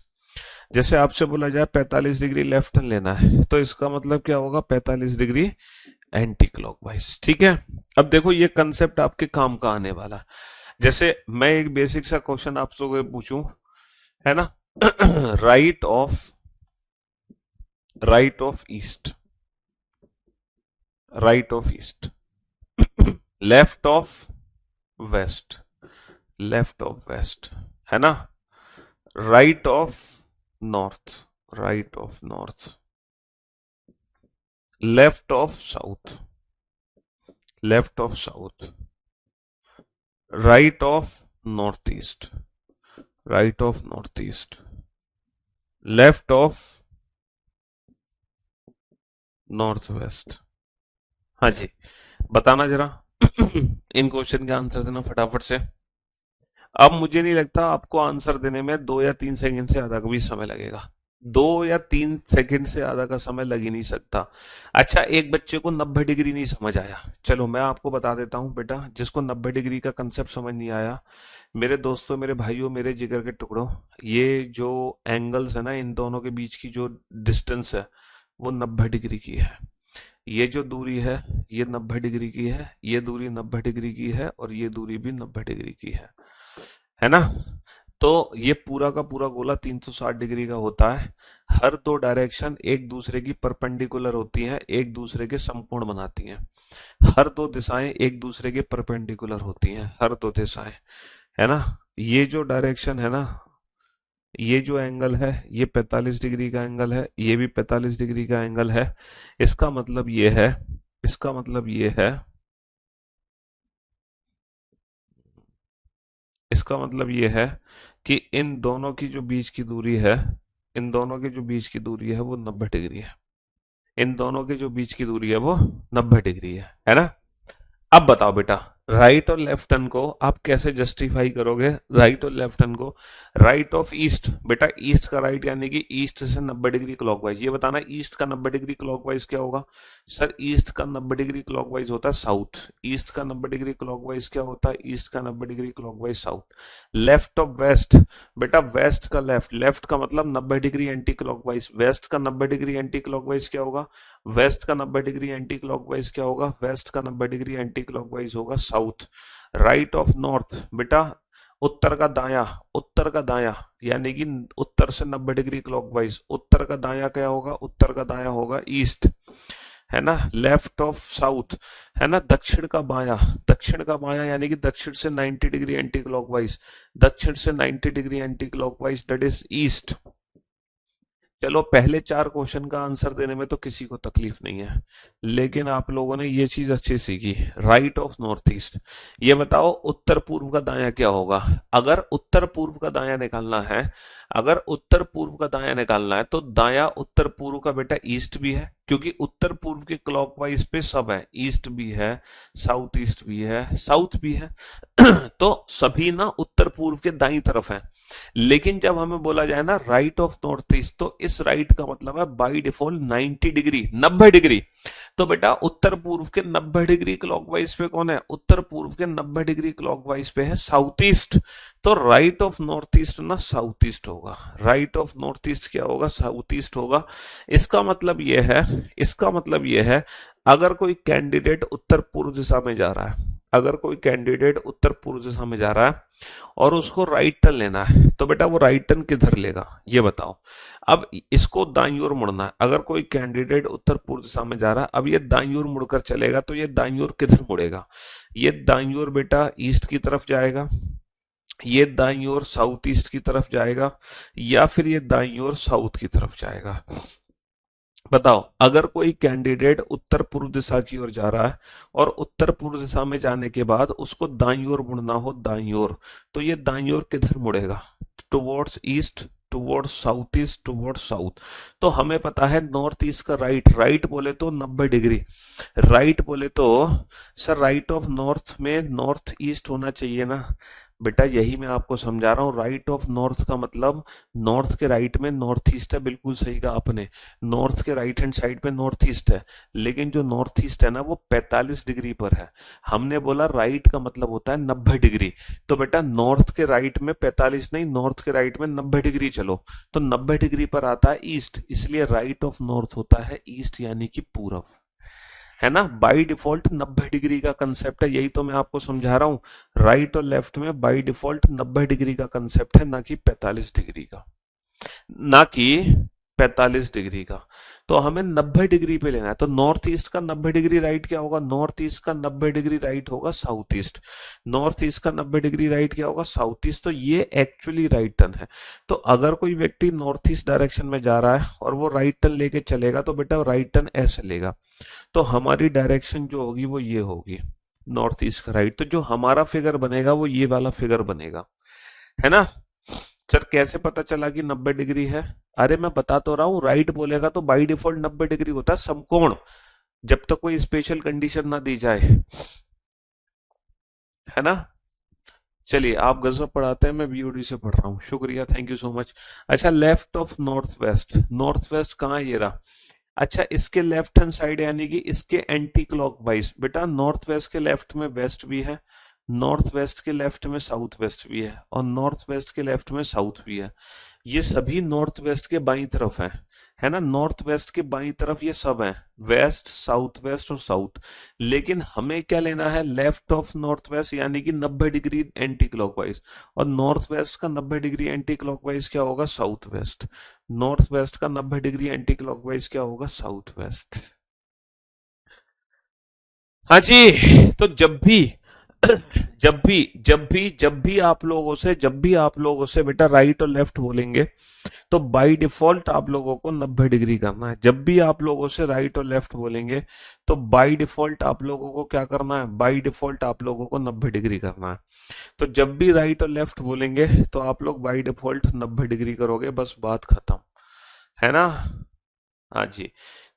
Speaker 1: जैसे आपसे बोला जाए 45 डिग्री लेफ्ट टर्न लेना है, तो इसका मतलब क्या होगा, 45 डिग्री एंटी क्लॉकवाइज, ठीक है। अब देखो ये कंसेप्ट आपके काम का आने वाला। जैसे मैं एक बेसिक सा क्वेश्चन आपसे पूछूं, है ना, right of east, right of east, left of west, left of west, है ना, right of north, right of north, left of south, left of south, right of north east, right of north east, left of north west. हाँ जी, बताना जरा इन question के answer देना फटाफट से। अब मुझे नहीं लगता आपको आंसर देने में 2 या 3 सेकंड से ज्यादा का भी समय लगेगा, 2 या 3 सेकंड से ज्यादा का समय लग ही नहीं सकता। अच्छा, एक बच्चे को 90 डिग्री नहीं समझ आया, चलो मैं आपको बता देता हूं बेटा, जिसको 90 डिग्री का कंसेप्ट समझ नहीं आया, मेरे दोस्तों, मेरे भाइयों, मेरे जिगर के टुकड़ों, ये जो एंगल्स है ना, इन दोनों के बीच की जो डिस्टेंस है वो 90 डिग्री की है। ये जो दूरी है ये 90 डिग्री की है, ये दूरी 90 डिग्री की है, और ये दूरी भी 90 डिग्री की है ना। तो ये पूरा का पूरा गोला 360 डिग्री का होता है। हर दो डायरेक्शन एक दूसरे की परपेंडिकुलर होती हैं, एक दूसरे के समकोण बनाती हैं। हर दो दिशाएं एक दूसरे के परपेंडिकुलर होती हैं, हर दो दिशाएं, है ना। ये जो डायरेक्शन है ना, ये जो एंगल है ये 45 डिग्री का एंगल है, ये भी 45 डिग्री का एंगल है। इसका मतलब ये है, इसका मतलब ये है, इसका मतलब ये है कि इन दोनों की जो बीच की दूरी है, इन दोनों के जो बीच की दूरी है वो 90 डिग्री है। इन दोनों के जो बीच की दूरी है वो 90 डिग्री है ना। अब बताओ बेटा, राइट और लेफ्ट हैंड को आप कैसे जस्टिफाई करोगे? राइट और लेफ्ट हैंड को, राइट ऑफ ईस्ट, बेटा ईस्ट का राइट यानी कि ईस्ट से 90 डिग्री क्लॉकवाइज। ये बताना ईस्ट का 90 डिग्री क्लॉकवाइज क्या होगा? सर ईस्ट का 90 डिग्री क्लॉकवाइज होता है साउथ। ईस्ट का 90 डिग्री क्लॉकवाइज क्या होता है? ईस्ट का 90 degree clockwise south. Left of west, बेटा वेस्ट का लेफ्ट, लेफ्ट का मतलब 90 डिग्री एंटी क्लॉकवाइज। वेस्ट का 90 डिग्री एंटी क्लॉकवाइज क्या होगा? वेस्ट का 90 डिग्री एंटी क्लॉकवाइज क्या होगा? वेस्ट का 90 डिग्री एंटी क्लॉकवाइज होगा साउथ। राइट ऑफ नॉर्थ, बेटा उत्तर का दाया, उत्तर का दाया यानी कि उत्तर से 90 डिग्री क्लॉकवाइज। उत्तर का दाया क्या होगा? उत्तर का दाया होगा ईस्ट, है ना। लेफ्ट ऑफ साउथ, है ना, दक्षिण का बाया, दक्षिण का बाया यानी कि दक्षिण से 90 डिग्री एंटी क्लॉकवाइज, दक्षिण से 90 degree anti clockwise, that is east. चलो पहले 4 क्वेश्चन का आंसर देने में तो किसी को तकलीफ नहीं है, लेकिन आप लोगों ने ये चीज अच्छी सीखी, राइट ऑफ नॉर्थ ईस्ट। ये बताओ उत्तर पूर्व का दाया क्या होगा? अगर उत्तर पूर्व का दाया निकालना है, अगर उत्तर पूर्व का दाया निकालना है तो दाया उत्तर पूर्व का बेटा ईस्ट भी है, क्योंकि उत्तर पूर्व के क्लॉकवाइज पे सब है, ईस्ट भी है, साउथ ईस्ट भी है, साउथ भी है तो सभी ना उत्तर पूर्व के दाई तरफ है। लेकिन जब हमें बोला जाए ना राइट ऑफ नॉर्थ ईस्ट, तो इस राइट का मतलब है बाय डिफॉल्ट 90 डिग्री, 90 डिग्री। तो बेटा उत्तर पूर्व के 90 डिग्री क्लॉकवाइज पे कौन है? उत्तर पूर्व के 90 डिग्री क्लॉकवाइज पे है साउथ ईस्ट। तो राइट ऑफ नॉर्थ ईस्ट ना साउथ ईस्ट होगा, राइट ऑफ नॉर्थ ईस्ट क्या होगा? साउथ ईस्ट होगा। इसका मतलब यह है, इसका मतलब यह है, अगर कोई कैंडिडेट उत्तर पूर्व दिशा में जा रहा है, अगर कोई कैंडिडेट उत्तर पूर्व दिशा में जा रहा है और उसको राइट टर्न लेना है, तो बेटा वो राइट टर्न किधर लेगा ये बताओ। अब इसको दाईं ओर मुड़ना है, अगर कोई कैंडिडेट उत्तर पूर्व दिशा में जा रहा है, अब ये दाईं ओर मुड़कर चलेगा, तो ये दाईं ओर किधर मुड़ेगा? ये दाईं ओर बेटा ईस्ट की तरफ जाएगा, ये दाईं ओर साउथ ईस्ट की तरफ जाएगा, या फिर ये दाईं ओर साउथ की तरफ जाएगा? बताओ, अगर कोई कैंडिडेट उत्तर पूर्व दिशा की ओर जा रहा है और उत्तर पूर्व दिशा में जाने के बाद उसको दाईं ओर मुड़ना हो, दाईं ओर, तो ये दाईं ओर किधर मुड़ेगा? Towards east, towards south east, towards south. तो हमें पता है नॉर्थ ईस्ट का राइट, राइट बोले तो 90 डिग्री, राइट बोले तो सर राइट ऑफ नॉर्थ में नॉर्थ ईस्ट होना चाहिए ना बेटा। यही मैं आपको समझा रहा हूँ, राइट ऑफ नॉर्थ का मतलब नॉर्थ के राइट में नॉर्थ ईस्ट है, बिल्कुल सही कहा आपने, नॉर्थ के राइट हैंड साइड पे नॉर्थ ईस्ट है, लेकिन जो नॉर्थ ईस्ट है ना वो 45 डिग्री पर है। हमने बोला राइट का मतलब होता है 90 डिग्री, तो बेटा नॉर्थ के राइट में 45 नहीं, नॉर्थ के राइट में 90 डिग्री चलो, तो 90 डिग्री पर आता है ईस्ट, इसलिए राइट ऑफ नॉर्थ होता है ईस्ट यानी कि पूरब, है ना। बाय डिफॉल्ट 90 डिग्री का कंसेप्ट है, यही तो मैं आपको समझा रहा हूं। राइट और लेफ्ट में बाय डिफॉल्ट 90 डिग्री का कंसेप्ट है, ना कि 45 डिग्री का, ना कि 45 डिग्री का। तो हमें 90 डिग्री पे लेना है, तो नॉर्थ ईस्ट का 90 डिग्री राइट क्या होगा? नॉर्थ ईस्ट का 90 डिग्री राइट होगा साउथ ईस्ट। नॉर्थ ईस्ट का 90 डिग्री राइट क्या होगा? South east. तो ये एक्चुअली राइट टर्न है। तो अगर कोई व्यक्ति नॉर्थ ईस्ट डायरेक्शन में जा रहा है और वो राइट टर्न लेके चलेगा, तो बेटा राइट टर्न ऐसे लेगा, तो हमारी डायरेक्शन जो होगी वो ये होगी, नॉर्थ ईस्ट का राइट। तो जो हमारा फिगर बनेगा वो ये वाला फिगर बनेगा, है ना। सर कैसे पता चला कि 90 डिग्री है? अरे मैं बता तो रहा हूं, राइट बोलेगा तो बाय डिफॉल्ट 90 डिग्री होता है समकोण, जब तक कोई स्पेशल कंडीशन ना दी जाए, है ना। चलिए आप गजब पढ़ाते हैं, मैं बीओडी से पढ़ रहा हूँ, शुक्रिया, थैंक यू सो मच। अच्छा left of north waste, north west कहाँ है? ये रहा। अच्छा इसके लेफ्ट हैंड साइड यानी कि इसके एंटी क्लॉकवाइज, बेटा नॉर्थ वेस्ट के लेफ्ट में वेस्ट भी है, नॉर्थ वेस्ट के लेफ्ट में साउथ वेस्ट भी है, और नॉर्थ वेस्ट के लेफ्ट में साउथ भी है। ये सभी नॉर्थ वेस्ट के बाईं तरफ है ना। नॉर्थ वेस्ट के बाईं तरफ ये सब है, वेस्ट, साउथ वेस्ट और साउथ। लेकिन हमें क्या लेना है? लेफ्ट ऑफ नॉर्थ वेस्ट यानी कि 90 डिग्री एंटी क्लॉकवाइज, और नॉर्थ वेस्ट का 90 डिग्री एंटी क्लॉकवाइज क्या होगा? South west. नॉर्थ वेस्ट का 90 डिग्री एंटी क्लॉकवाइज क्या होगा? South west. हाँ जी। तो जब भी आप लोगों से बेटा राइट और लेफ्ट बोलेंगे, तो बाय डिफॉल्ट आप लोगों को 90 डिग्री करना है। जब भी आप लोगों से राइट और लेफ्ट बोलेंगे, तो बाय डिफॉल्ट आप लोगों को क्या करना है? बाय डिफॉल्ट आप लोगों को 90 डिग्री करना है। तो जब भी राइट और लेफ्ट बोलेंगे तो आप लोग बाय डिफॉल्ट 90 डिग्री करोगे, बस बात खत्म, है ना। हाँ जी।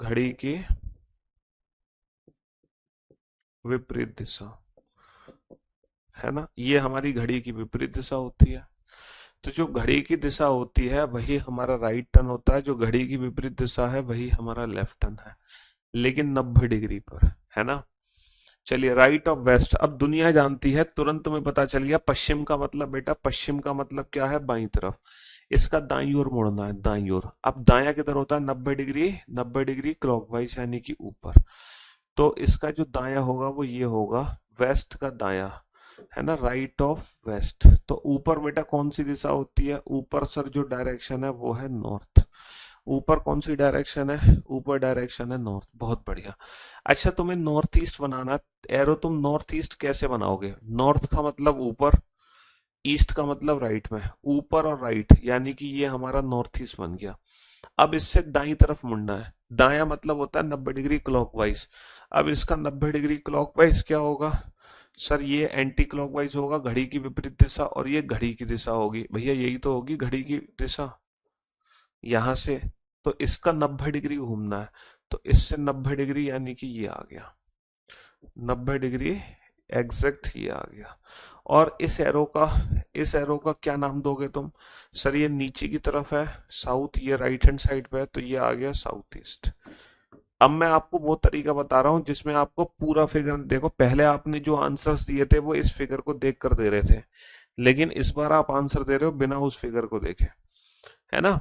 Speaker 1: घड़ी की विपरीत दिशा, है ना, ये हमारी घड़ी की विपरीत दिशा होती है। तो जो घड़ी की दिशा होती है वही हमारा राइट टर्न होता है, जो घड़ी की विपरीत दिशा है वही हमारा लेफ्ट टर्न है, लेकिन 90 डिग्री पर, है ना। चलिए, राइट ऑफ वेस्ट, अब दुनिया जानती है, तुरंत में पता चल गया। पश्चिम का मतलब बेटा, पश्चिम का मतलब क्या है, बाईं तरफ। इसका दाईं ओर मुड़ना है, दाईं ओर। अब दाया किधर होता है, 90 डिग्री, 90 डिग्री क्लॉकवाइज यानी कि ऊपर। तो इसका जो दाया होगा वो ये होगा, वेस्ट का दाया, है ना, राइट ऑफ वेस्ट। तो ऊपर बेटा कौन सी दिशा होती है, ऊपर सर जो डायरेक्शन है वो है नॉर्थ। ऊपर कौन सी डायरेक्शन है, ऊपर डायरेक्शन है नॉर्थ। बहुत बढ़िया। अच्छा, तुम्हें नॉर्थ ईस्ट बनाना है, एरो तुम नॉर्थ ईस्ट कैसे बनाओगे, नॉर्थ का मतलब ऊपर, ईस्ट का मतलब राइट में, ऊपर और राइट, यानी कि ये हमारा नॉर्थ ईस्ट बन गया। अब इससे दाईं तरफ मुड़ना है, दाया मतलब होता है 90 डिग्री क्लॉकवाइज। अब इसका 90 डिग्री क्लॉकवाइज क्या होगा सर, ये एंटी क्लॉकवाइज होगा, घड़ी की विपरीत दिशा, और ये घड़ी की दिशा होगी, भैया यही तो होगी घड़ी की दिशा, यहां से। तो इसका 90 डिग्री घूमना है, तो इससे 90 डिग्री यानी कि ये आ गया 90 डिग्री, एग्जैक्ट ये आ गया। और इस एरो का क्या नाम दोगे तुम, सर ये नीचे की तरफ है साउथ, ये राइट हैंड साइड पे है, तो ये आ गया साउथ ईस्ट। अब मैं आपको वो तरीका बता रहा हूं जिसमें आपको पूरा फिगर, देखो पहले आपने जो आंसर्स दिए थे वो इस फिगर को देख कर दे रहे थे, लेकिन इस बार आप आंसर दे रहे हो बिना उस फिगर को देखे, है ना।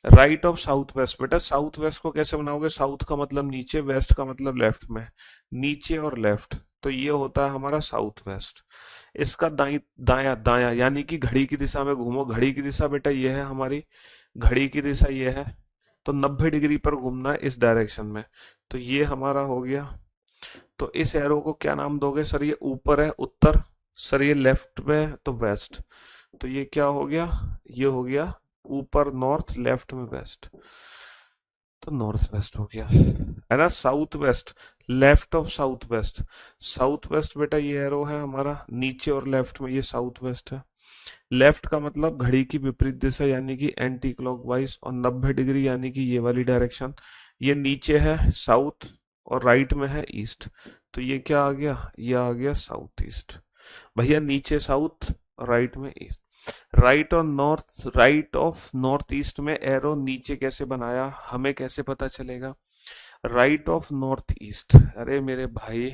Speaker 1: राइट ऑफ साउथ वेस्ट, बेटा साउथ वेस्ट को कैसे बनाओगे, साउथ का मतलब नीचे, वेस्ट का मतलब लेफ्ट में, नीचे और लेफ्ट, तो ये होता है हमारा साउथ वेस्ट। इसका दाई दाया दाया यानी कि घड़ी की दिशा में घूमो, घड़ी की दिशा बेटा ये है हमारी, घड़ी की दिशा ये है, तो 90 डिग्री पर घूमना है इस डायरेक्शन में, तो ये हमारा हो गया। तो इस एरो को क्या नाम दोगे, सर ये ऊपर है उत्तर, सर ये लेफ्ट में तो वेस्ट, तो ये क्या हो गया, ये हो गया ऊपर नॉर्थ, लेफ्ट में वेस्ट, तो नॉर्थ वेस्ट हो गया, है ना। South west, left of south west, south west बेटा ये एरो है हमारा नीचे, और लेफ्ट में ये साउथ वेस्ट है। लेफ्ट का मतलब घड़ी की विपरीत दिशा यानी कि एंटी क्लॉकवाइज, और 90 डिग्री यानी कि ये वाली डायरेक्शन, ये नीचे है साउथ और राइट में है ईस्ट, तो ये क्या आ गया, ये आ गया साउथ ईस्ट। भैया नीचे साउथ, राइट में east. Right of north east में एरो नीचे कैसे बनाया, हमें कैसे पता चलेगा, राइट ऑफ नॉर्थ ईस्ट, अरे मेरे भाई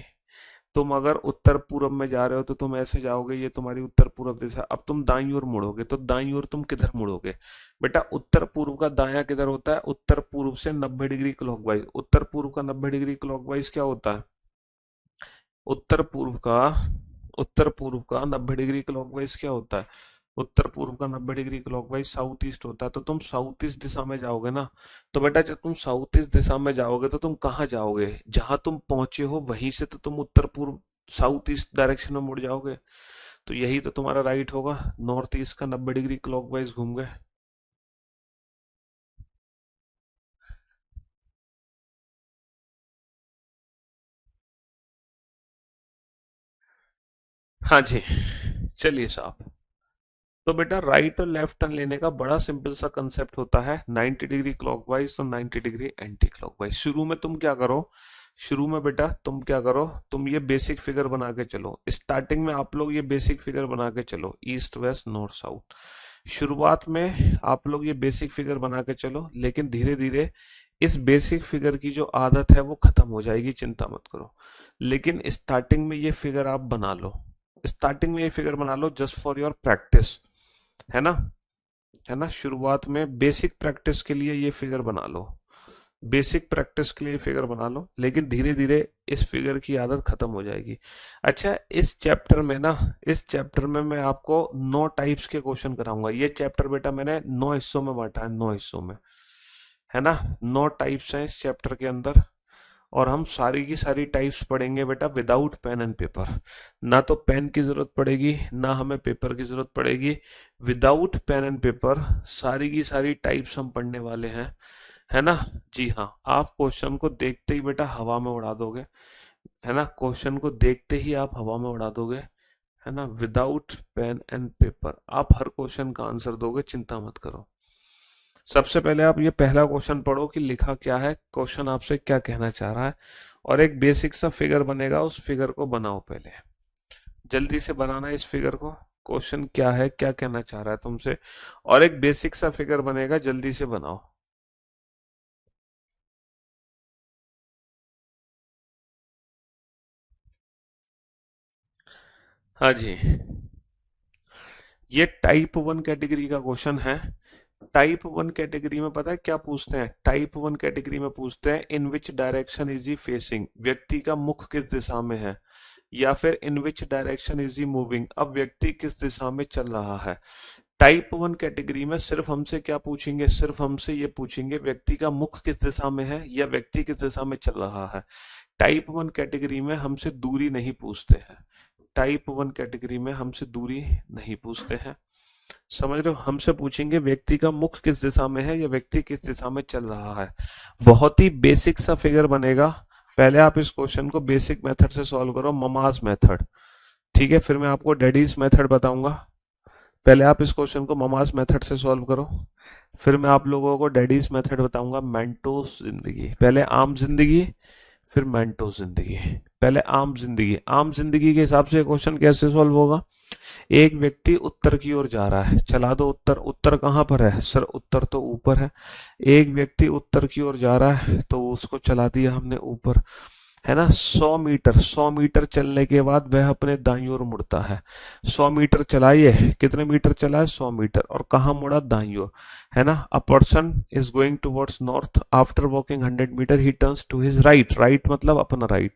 Speaker 1: तुम अगर उत्तर पूर्व में जा रहे हो तो तुम ऐसे जाओगे, ये तुम्हारी उत्तर पूर्व दिशा। अब तुम दाईं ओर मुड़ोगे तो दाईं ओर तुम किधर मुड़ोगे, बेटा उत्तर पूर्व का दायां किधर होता है, उत्तर पूर्व से 90 डिग्री क्लॉकवाइज। उत्तर पूर्व का 90 डिग्री क्लॉकवाइज क्या होता है, उत्तर पूर्व का उत्तर पूर्व का 90 डिग्री क्लॉकवाइज क्या होता है, उत्तर पूर्व का 90 डिग्री क्लॉकवाइज साउथ ईस्ट होता है। तो तुम साउथ ईस्ट दिशा में जाओगे ना, तो बेटा जब तुम साउथ ईस्ट दिशा में जाओगे तो तुम कहाँ जाओगे, जहां तुम पहुंचे हो वहीं से तो तुम उत्तर पूर्व साउथ ईस्ट डायरेक्शन में मुड़ जाओगे, तो यही तो तुम्हारा राइट होगा, नॉर्थ ईस्ट का 90 डिग्री क्लॉकवाइज घूम गए। हाँ जी, चलिए साहब। तो बेटा राइट और लेफ्ट टर्न लेने का बड़ा सिंपल सा कंसेप्ट होता है, 90 डिग्री क्लॉकवाइज तो 90 डिग्री एंटी क्लॉकवाइज। शुरू में तुम क्या करो, शुरू में बेटा तुम क्या करो, तुम ये बेसिक फिगर बना के चलो, स्टार्टिंग में आप लोग ये बेसिक फिगर बना के चलो, ईस्ट वेस्ट नॉर्थ साउथ। शुरुआत में आप लोग ये बेसिक फिगर बना के चलो, लेकिन धीरे धीरे इस बेसिक फिगर की जो आदत है वो खत्म हो जाएगी, चिंता मत करो। लेकिन स्टार्टिंग में ये फिगर आप बना लो, स्टार्टिंग में ये फिगर बना लो जस्ट फॉर योर प्रैक्टिस, है ना, है ना। शुरुआत में बेसिक प्रैक्टिस के लिए ये फिगर बना लो, बेसिक प्रैक्टिस के लिए फिगर बना लो, लेकिन धीरे धीरे इस फिगर की आदत खत्म हो जाएगी। अच्छा, इस चैप्टर में ना, इस चैप्टर में मैं आपको 9 टाइप्स के क्वेश्चन कराऊंगा। ये चैप्टर बेटा मैंने 9 हिस्सों में बांटा है, 9 हिस्सों में, है ना। 9 टाइप्स हैं इस चैप्टर के अंदर, और हम सारी की सारी टाइप्स पढ़ेंगे बेटा विदाउट पेन एंड पेपर। ना तो पेन की जरूरत पड़ेगी, ना हमें पेपर की जरूरत पड़ेगी, विदाउट पेन एंड पेपर सारी की सारी टाइप्स हम पढ़ने वाले हैं, है ना। जी हाँ, आप क्वेश्चन को देखते ही बेटा हवा में उड़ा दोगे, है ना, क्वेश्चन को देखते ही आप हवा में उड़ा दोगे, है ना, विदाउट पेन एंड पेपर आप हर क्वेश्चन का आंसर दोगे, चिंता मत करो। सबसे पहले आप ये पहला क्वेश्चन पढ़ो कि लिखा क्या है, क्वेश्चन आपसे क्या कहना चाह रहा है, और एक बेसिक सा फिगर बनेगा, उस फिगर को बनाओ। पहले जल्दी से बनाना इस फिगर को। क्वेश्चन क्या है, क्या कहना चाह रहा है तुमसे, और एक बेसिक सा फिगर बनेगा, जल्दी से बनाओ। हाँ जी, ये टाइप 1 कैटेगरी का क्वेश्चन है। टाइप 1 कैटेगरी में पता है क्या पूछते हैं? टाइप 1 कैटेगरी में पूछते हैं in which direction is he facing, व्यक्ति का मुख किस दिशा में है, या फिर in which direction is he moving, अब व्यक्ति किस दिशा में चल रहा है। टाइप 1 कैटेगरी में सिर्फ हमसे क्या पूछेंगे, सिर्फ हमसे ये पूछेंगे व्यक्ति का मुख किस दिशा में है या व्यक्ति किस दिशा में चल रहा है। टाइप 1 कैटेगरी में हमसे दूरी नहीं पूछते हैं। टाइप 1 कैटेगरी में हमसे दूरी नहीं पूछते हैं, समझ रहे हो? हमसे पूछेंगे व्यक्ति का मुख किस दिशा में है या व्यक्ति किस दिशा में चल रहा है। बहुत ही बेसिक सा फिगर बनेगा। पहले आप इस क्वेश्चन को बेसिक मेथड से सॉल्व करो, ममाज मेथड, ठीक है? फिर मैं आपको डैडीज मेथड बताऊंगा। पहले आप इस क्वेश्चन को ममाज मेथड से सॉल्व करो, फिर मैं आप लोगों को डैडीज मेथड बताऊंगा। मेंटोस जिंदगी, पहले आम जिंदगी, फिर मेंटो जिंदगी। पहले आम जिंदगी, आम जिंदगी के हिसाब से क्वेश्चन कैसे सॉल्व होगा? एक व्यक्ति उत्तर की ओर जा रहा है, चला दो उत्तर। उत्तर कहाँ पर है सर? उत्तर तो ऊपर है। एक व्यक्ति उत्तर की ओर जा रहा है तो उसको चला दिया हमने ऊपर, है ना? 100 मीटर, 100 मीटर चलने के बाद वह अपने दाईं ओर मुड़ता है। 100 मीटर चलाइए, कितने मीटर चला है? 100 मीटर। और कहाँ मुड़ा? दाईं ओर, है ना? A person is going towards north, after walking 100 metre he turns to his right. Right मतलब अपना राइट,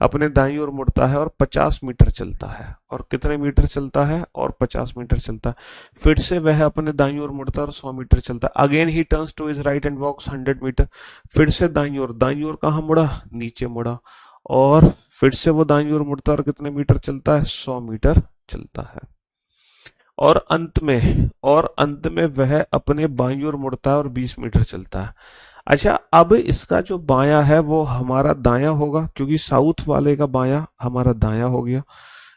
Speaker 1: अपने दाईं ओर मुड़ता है और 50 मीटर चलता है। और कितने मीटर चलता है? और 50 मीटर चलता है। फिर से वह अपने दाईं ओर मुड़ता है और 100 मीटर चलता है। Again he turns to his right and walks 100 metre. फिर से दाईं ओर, दाईं ओर कहाँ मुड़ा? नीचे मुड़ा। और फिर से वो दाईं ओर मुड़ता है और कितने मीटर चलता है? 100 मीटर चलता है। और अंत में वह अपने बाईं ओर मुड़ता है और 20 मीटर चलता है। अच्छा, अब इसका जो बायां है वो हमारा दायां होगा, क्योंकि साउथ वाले का बायां हमारा दायां हो गया।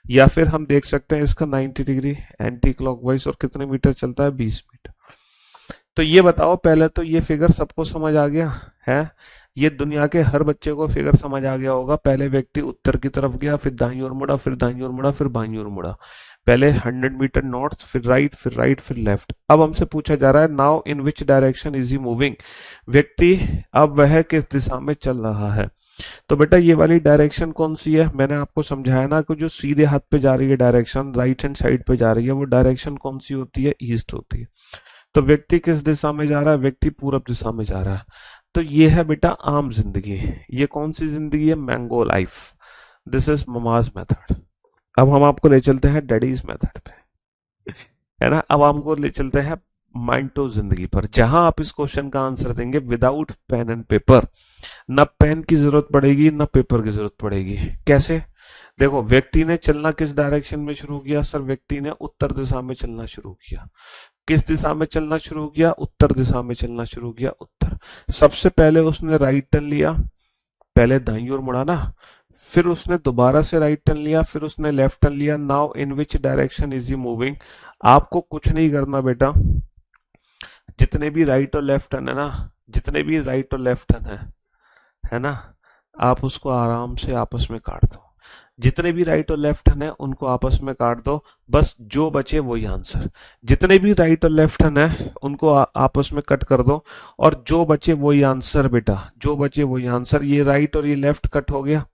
Speaker 1: या फिर हम देख सकते हैं इसका 90 डिग्री एंटी क्लॉकवाइज, और कितने मीटर चलता है? 20 मीटर। तो ये बताओ, पहले तो ये फिगर सबको समझ आ गया है? ये दुनिया के हर बच्चे को फिगर समझ आ गया होगा। पहले व्यक्ति उत्तर की तरफ गया, फिर दाईं ओर मुड़ा, फिर दाईं ओर मुड़ा, फिर बाईं ओर मुड़ा। पहले 100 मीटर नॉर्थ, फिर राइट, फिर राइट, फिर लेफ्ट। अब हमसे पूछा जा रहा है now in which direction is he moving, व्यक्ति अब वह किस दिशा में चल रहा है। तो बेटा ये वाली डायरेक्शन कौन सी है? मैंने आपको समझाया ना कि जो सीधे हाथ पे जा रही है डायरेक्शन, राइट हैंड साइड पे जा रही है, वो डायरेक्शन कौन सी होती है? ईस्ट होती है। तो व्यक्ति किस दिशा में जा रहा है? व्यक्ति पूरब दिशा में जा रहा है। तो ये है बेटा आम जिंदगी। ये कौन सी जिंदगी है? Mango life. This is mama's method. अब हम आपको ले चलते हैं डैडीज मेथड पे, है ना? अब हमको ले चलते हैं माइंटो जिंदगी पर, जहां आप इस क्वेश्चन का आंसर देंगे विदाउट पेन एंड पेपर। न पेन की जरूरत पड़ेगी, न पेपर की जरूरत पड़ेगी। कैसे? देखो, व्यक्ति ने चलना किस डायरेक्शन में शुरू किया? सर व्यक्ति ने उत्तर दिशा में चलना शुरू किया। किस दिशा में चलना शुरू किया? उत्तर दिशा में चलना शुरू किया। उत्तर। सबसे पहले उसने राइट टर्न लिया, पहले दाईं ओर मुड़ा ना, फिर उसने दोबारा से राइट टर्न लिया, फिर उसने लेफ्ट टर्न लिया। Now in which direction is he moving? आपको कुछ नहीं करना बेटा, जितने भी राइट और लेफ्ट टर्न है ना, जितने भी राइट और लेफ्ट टर्न है ना, आप उसको आराम से आपस में काट दो। जितने भी राइट और लेफ्ट हैंड है उनको आपस में काट दो, बस जो बचे वही आंसर। जितने भी राइट और लेफ्ट हैंड है उनको आपस में कट कर दो, और जो बचे वही आंसर बेटा, जो बचे वही आंसर। ये राइट और ये लेफ्ट कट हो गया,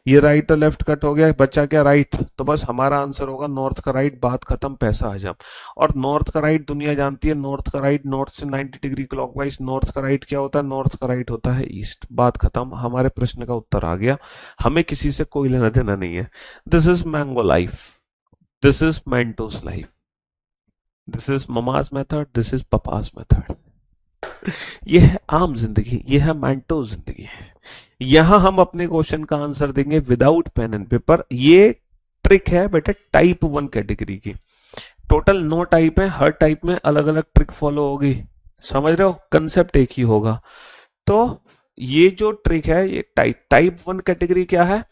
Speaker 1: ये राइट और लेफ्ट कट हो गया, बचा क्या? राइट। तो बस हमारा आंसर होगा नॉर्थ का राइट, बात खत्म, पैसा हजम। और नॉर्थ का राइट दुनिया जानती है, नॉर्थ का राइट, नॉर्थ से 90 डिग्री क्लॉकवाइज। नॉर्थ का राइट क्या होता है? नॉर्थ का राइट होता है ईस्ट। बात खत्म, हमारे प्रश्न का उत्तर आ गया। हमें किसी से कोई लेना देना नहीं है। This is mango life, this is Mentos life, this is mama's method, this is papa's method. ये है आम जिंदगी, ये है मैंटो जिंदगी। यहां हम अपने क्वेश्चन का आंसर देंगे विदाउट पेन एंड पेपर। ये ट्रिक है बेटा टाइप 1 कैटेगरी की। टोटल 9 टाइप है, हर टाइप में अलग अलग ट्रिक फॉलो होगी, समझ रहे हो? कंसेप्ट एक ही होगा। तो ये जो ट्रिक है, ये टाइप 1 कैटेगरी क्या है?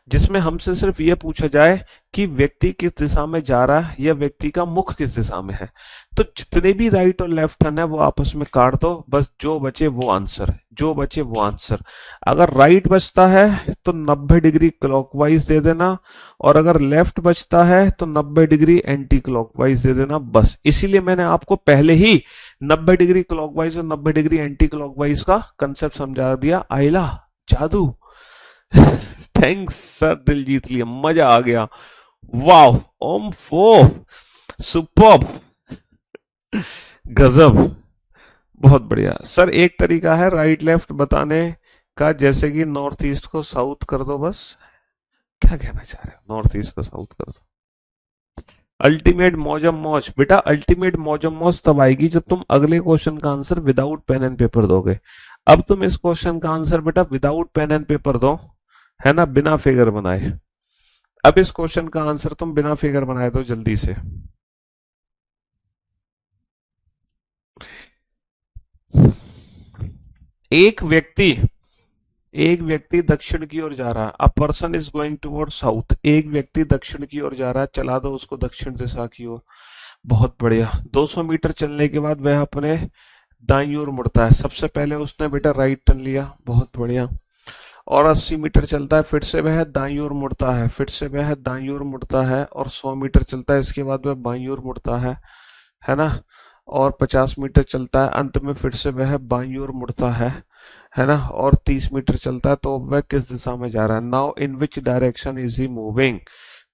Speaker 1: जिसमें हमसे सिर्फ ये पूछा जाए कि व्यक्ति किस दिशा में जा रहा है या व्यक्ति का मुख किस दिशा में है। तो जितने भी राइट और लेफ्ट हैंड है वो आपस में काट दो, बस जो बचे वो आंसर है, जो बचे वो आंसर। अगर राइट बचता है तो 90 डिग्री क्लॉकवाइज दे देना, और अगर लेफ्ट बचता है तो 90 डिग्री एंटी क्लॉकवाइज दे देना, बस। इसीलिए मैंने आपको पहले ही 90 डिग्री क्लॉकवाइज और 90 डिग्री एंटी क्लॉकवाइज का कंसेप्ट समझा दिया। आइला जादू। थैंक्स सर, दिल जीत लिया, मजा आ गया। वाह, ओम फो, सुपर्ब, गजब, बहुत बढ़िया सर। एक तरीका है राइट लेफ्ट बताने का, जैसे कि नॉर्थ ईस्ट को साउथ कर दो, बस। क्या कहना चाह रहे हो, नॉर्थ ईस्ट को साउथ कर दो। अल्टीमेट मौजम मौज बेटा, अल्टीमेट मौजम मौज तब आएगी जब तुम अगले क्वेश्चन का answer without pen and paper दोगे। अब तुम इस क्वेश्चन का आंसर बेटा विदाउट पेन एंड पेपर दो, है ना, बिना फिगर बनाए। अब इस क्वेश्चन का आंसर तुम बिना फिगर बनाए दो जल्दी से। एक व्यक्ति एक व्यक्ति दक्षिण की ओर जा रहा है। A person is going toward south. एक व्यक्ति दक्षिण की ओर जा रहा है, चला दो उसको दक्षिण दिशा की ओर। बहुत बढ़िया। 200 मीटर चलने के बाद वह अपने दाईं ओर मुड़ता है। सबसे पहले उसने बेटा राइट टर्न लिया, बहुत बढ़िया। और 80 मीटर चलता है, फिर से वह दाईं ओर मुड़ता है, फिर से वह दाईं ओर मुड़ता है। और 100 मीटर चलता है, इसके बाद वह बाईं ओर मुड़ता है ना। और 50 मीटर चलता है, अंत में फिर से वह बाईं ओर मुड़ता है ना। और 30 मीटर चलता है, तो वह किस दिशा में जा रहा है। Now in which direction is he moving.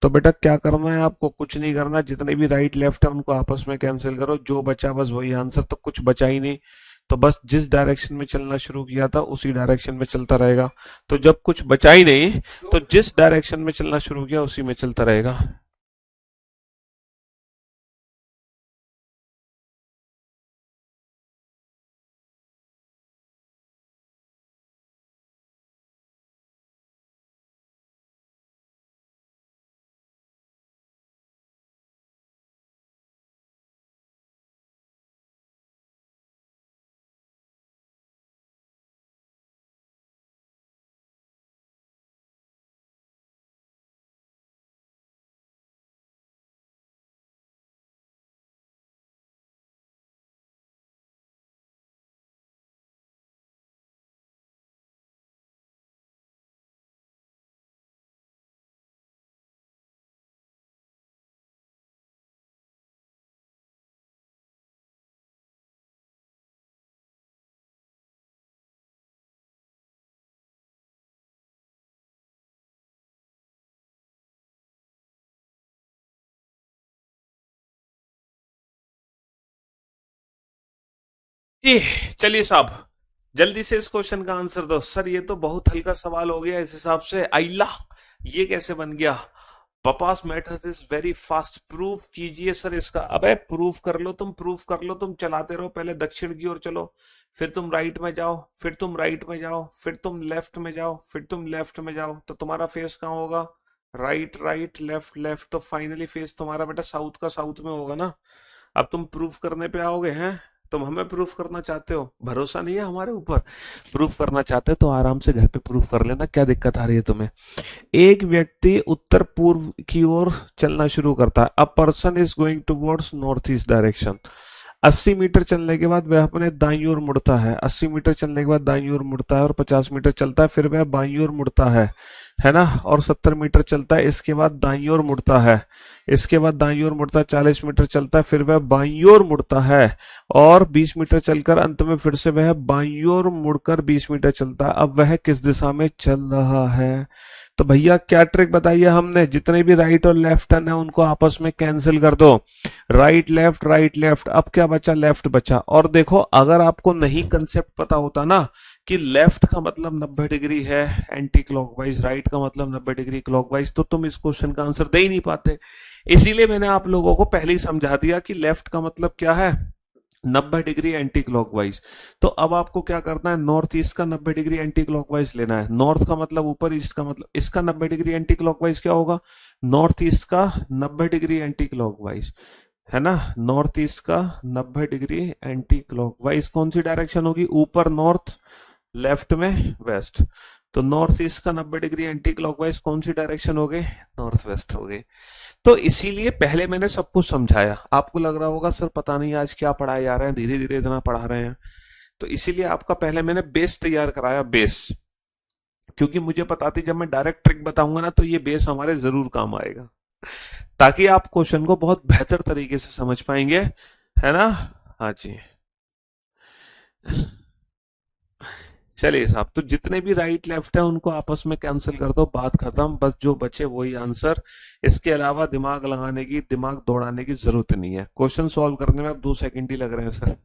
Speaker 1: तो बेटा क्या करना है आपको, कुछ नहीं करना। जितने भी राइट लेफ्ट है उनको आपस में कैंसिल करो, जो बचा बस वही आंसर। तो कुछ बचा ही नहीं, तो बस जिस डायरेक्शन में चलना शुरू किया था उसी डायरेक्शन में चलता रहेगा। तो जब कुछ बचा ही नहीं तो जिस डायरेक्शन में चलना शुरू किया उसी में चलता रहेगा। जी, चलिए साहब, जल्दी से इस क्वेश्चन का आंसर दो। सर ये तो बहुत हल्का सवाल हो गया इस हिसाब से। आइला, ये कैसे बन गया। पपास method is very fast. Proof कीजिए सर इसका। अबे प्रूफ कर लो तुम, प्रूफ कर लो तुम। चलाते रहो, पहले दक्षिण की ओर चलो, फिर तुम राइट में जाओ, फिर तुम राइट में जाओ, फिर तुम लेफ्ट में जाओ, फिर तुम लेफ्ट में जाओ। तो तुम्हारा फेस कहाँ होगा, राइट राइट लेफ्ट लेफ्ट। तो फाइनली फेस तुम्हारा बेटा साउथ का साउथ में होगा ना। अब तुम प्रूफ करने पे आओगे हैं। तुम हमें प्रूफ करना चाहते हो, भरोसा नहीं है हमारे ऊपर। प्रूफ करना चाहते हो तो आराम से घर पे प्रूफ कर लेना, क्या दिक्कत आ रही है तुम्हें। एक व्यक्ति उत्तर पूर्व की ओर चलना शुरू करता है। A person is going towards north east direction. 80 metre चलने के बाद वह अपने दाईं ओर मुड़ता है। 80 मीटर चलने के बाद दाईं ओर मुड़ता है, और 50 मीटर चलता है, फिर वह बाईं ओर मुड़ता है ना। और 70 मीटर चलता है, इसके बाद दाईं ओर मुड़ता है, इसके बाद दाईं ओर मुड़ता है। 40 मीटर चलता है, फिर वह बाईं ओर मुड़ता है। और 20 मीटर चलकर अंत में फिर से वह बाईं ओर मुड़कर 20 मीटर चलता है। अब वह किस दिशा में चल रहा है। तो भैया क्या ट्रिक बताइए हमने, जितने भी राइट और लेफ्ट टर्न है उनको आपस में कैंसिल कर दो। राइट लेफ्ट, अब क्या बचा, लेफ्ट बचा। और देखो अगर आपको नहीं कंसेप्ट पता होता ना कि लेफ्ट का मतलब 90 डिग्री है एंटी क्लॉकवाइज, राइट का मतलब 90 डिग्री क्लॉकवाइज, तो तुम इस क्वेश्चन का आंसर दे ही नहीं पाते। इसीलिए मैंने आप लोगों को पहले ही समझा दिया कि लेफ्ट का मतलब क्या है, 90 डिग्री एंटी क्लॉकवाइज। तो अब आपको क्या करना है, नॉर्थ ईस्ट का 90 डिग्री एंटी क्लॉकवाइज लेना है। नॉर्थ का मतलब ऊपर, ईस्ट का मतलब, इसका 90 डिग्री एंटी क्लॉकवाइज क्या होगा, नॉर्थ ईस्ट का 90 डिग्री एंटी क्लॉकवाइज, है ना। नॉर्थ ईस्ट का 90 डिग्री एंटी क्लॉकवाइज कौन सी डायरेक्शन होगी, ऊपर नॉर्थ, लेफ्ट में वेस्ट। तो नॉर्थ ईस्ट का 90 डिग्री एंटी क्लॉकवाइज कौन सी डायरेक्शन हो गई? नॉर्थ वेस्ट हो गई। तो इसीलिए पहले मैंने सब कुछ समझाया। आपको लग रहा होगा सर पता नहीं आज क्या पढ़ाए जा रहे हैं, धीरे धीरे इतना पढ़ा रहे हैं। तो इसीलिए आपका पहले मैंने बेस तैयार कराया, बेस, क्योंकि मुझे पता थी जब मैं डायरेक्ट ट्रिक बताऊंगा ना तो ये बेस हमारे जरूर काम आएगा, ताकि आप क्वेश्चन को बहुत बेहतर तरीके से समझ पाएंगे, है ना? हाँ जी। चलिए साहब, तो जितने भी राइट लेफ्ट है उनको आपस में कैंसिल कर दो, बात खत्म, बस जो बचे वही आंसर। इसके अलावा दिमाग लगाने की, दिमाग दौड़ाने की जरूरत नहीं है। क्वेश्चन सॉल्व करने में अब 2 सेकंड ही लग रहे हैं सर।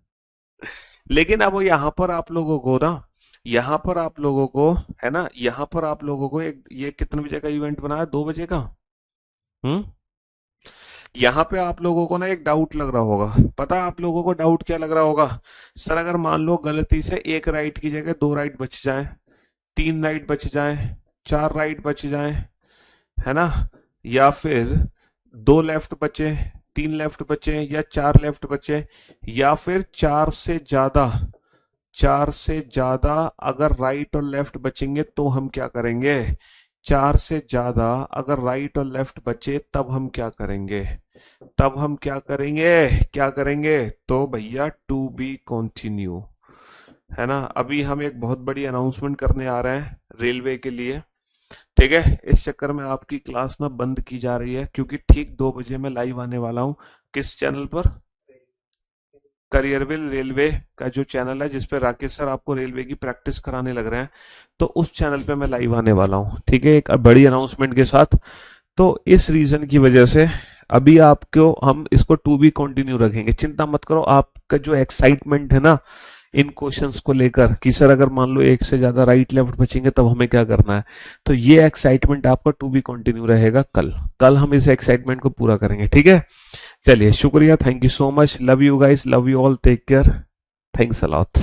Speaker 1: लेकिन अब यहाँ पर आप लोगों को ना, यहाँ पर आप लोगों को, है ना, यहाँ पर आप लोगों को एक, ये कितने बजे का इवेंट बनाया? 2 बजे का। हम्म। यहाँ पे आप लोगों को ना एक डाउट लग रहा होगा। पता है आप लोगों को डाउट क्या लग रहा होगा? सर अगर मान लो गलती से एक राइट की जगह 2 राइट बच जाए, 3 राइट बच जाए, 4 राइट बच जाए, है ना, या फिर 2 लेफ्ट बचे, 3 लेफ्ट बचे, या 4 लेफ्ट बचे, या फिर 4 से ज्यादा अगर राइट और लेफ्ट बचेंगे तो हम क्या करेंगे? 4 से ज्यादा अगर राइट और लेफ्ट बचे तब हम क्या करेंगे? तब हम क्या करेंगे? क्या करेंगे? तो भैया टू बी कंटिन्यू, है ना। अभी हम एक बहुत बड़ी अनाउंसमेंट करने आ रहे हैं रेलवे के लिए, ठीक है। इस चक्कर में आपकी क्लास ना बंद की जा रही है, क्योंकि ठीक 2 बजे मैं लाइव आने वाला हूँ। किस चैनल पर? करियरविल रेलवे का जो चैनल है जिसपे राकेश सर आपको रेलवे की प्रैक्टिस कराने लग रहे हैं, तो उस चैनल पे मैं लाइव आने वाला हूँ, ठीक है, एक बड़ी अनाउंसमेंट के साथ। तो इस रीजन की वजह से अभी आपको हम इसको टू बी कंटिन्यू रखेंगे। चिंता मत करो, आपका जो एक्साइटमेंट है ना इन क्वेश्चंस को लेकर कि सर अगर मान लो 1 से ज्यादा राइट लेफ्ट बचेंगे तब हमें क्या करना है, तो ये एक्साइटमेंट आपका टू बी कंटिन्यू रहेगा। कल कल हम इस एक्साइटमेंट को पूरा करेंगे, ठीक है। चलिए शुक्रिया, thank you so much, love you guys, love you all, take care, thanks a lot.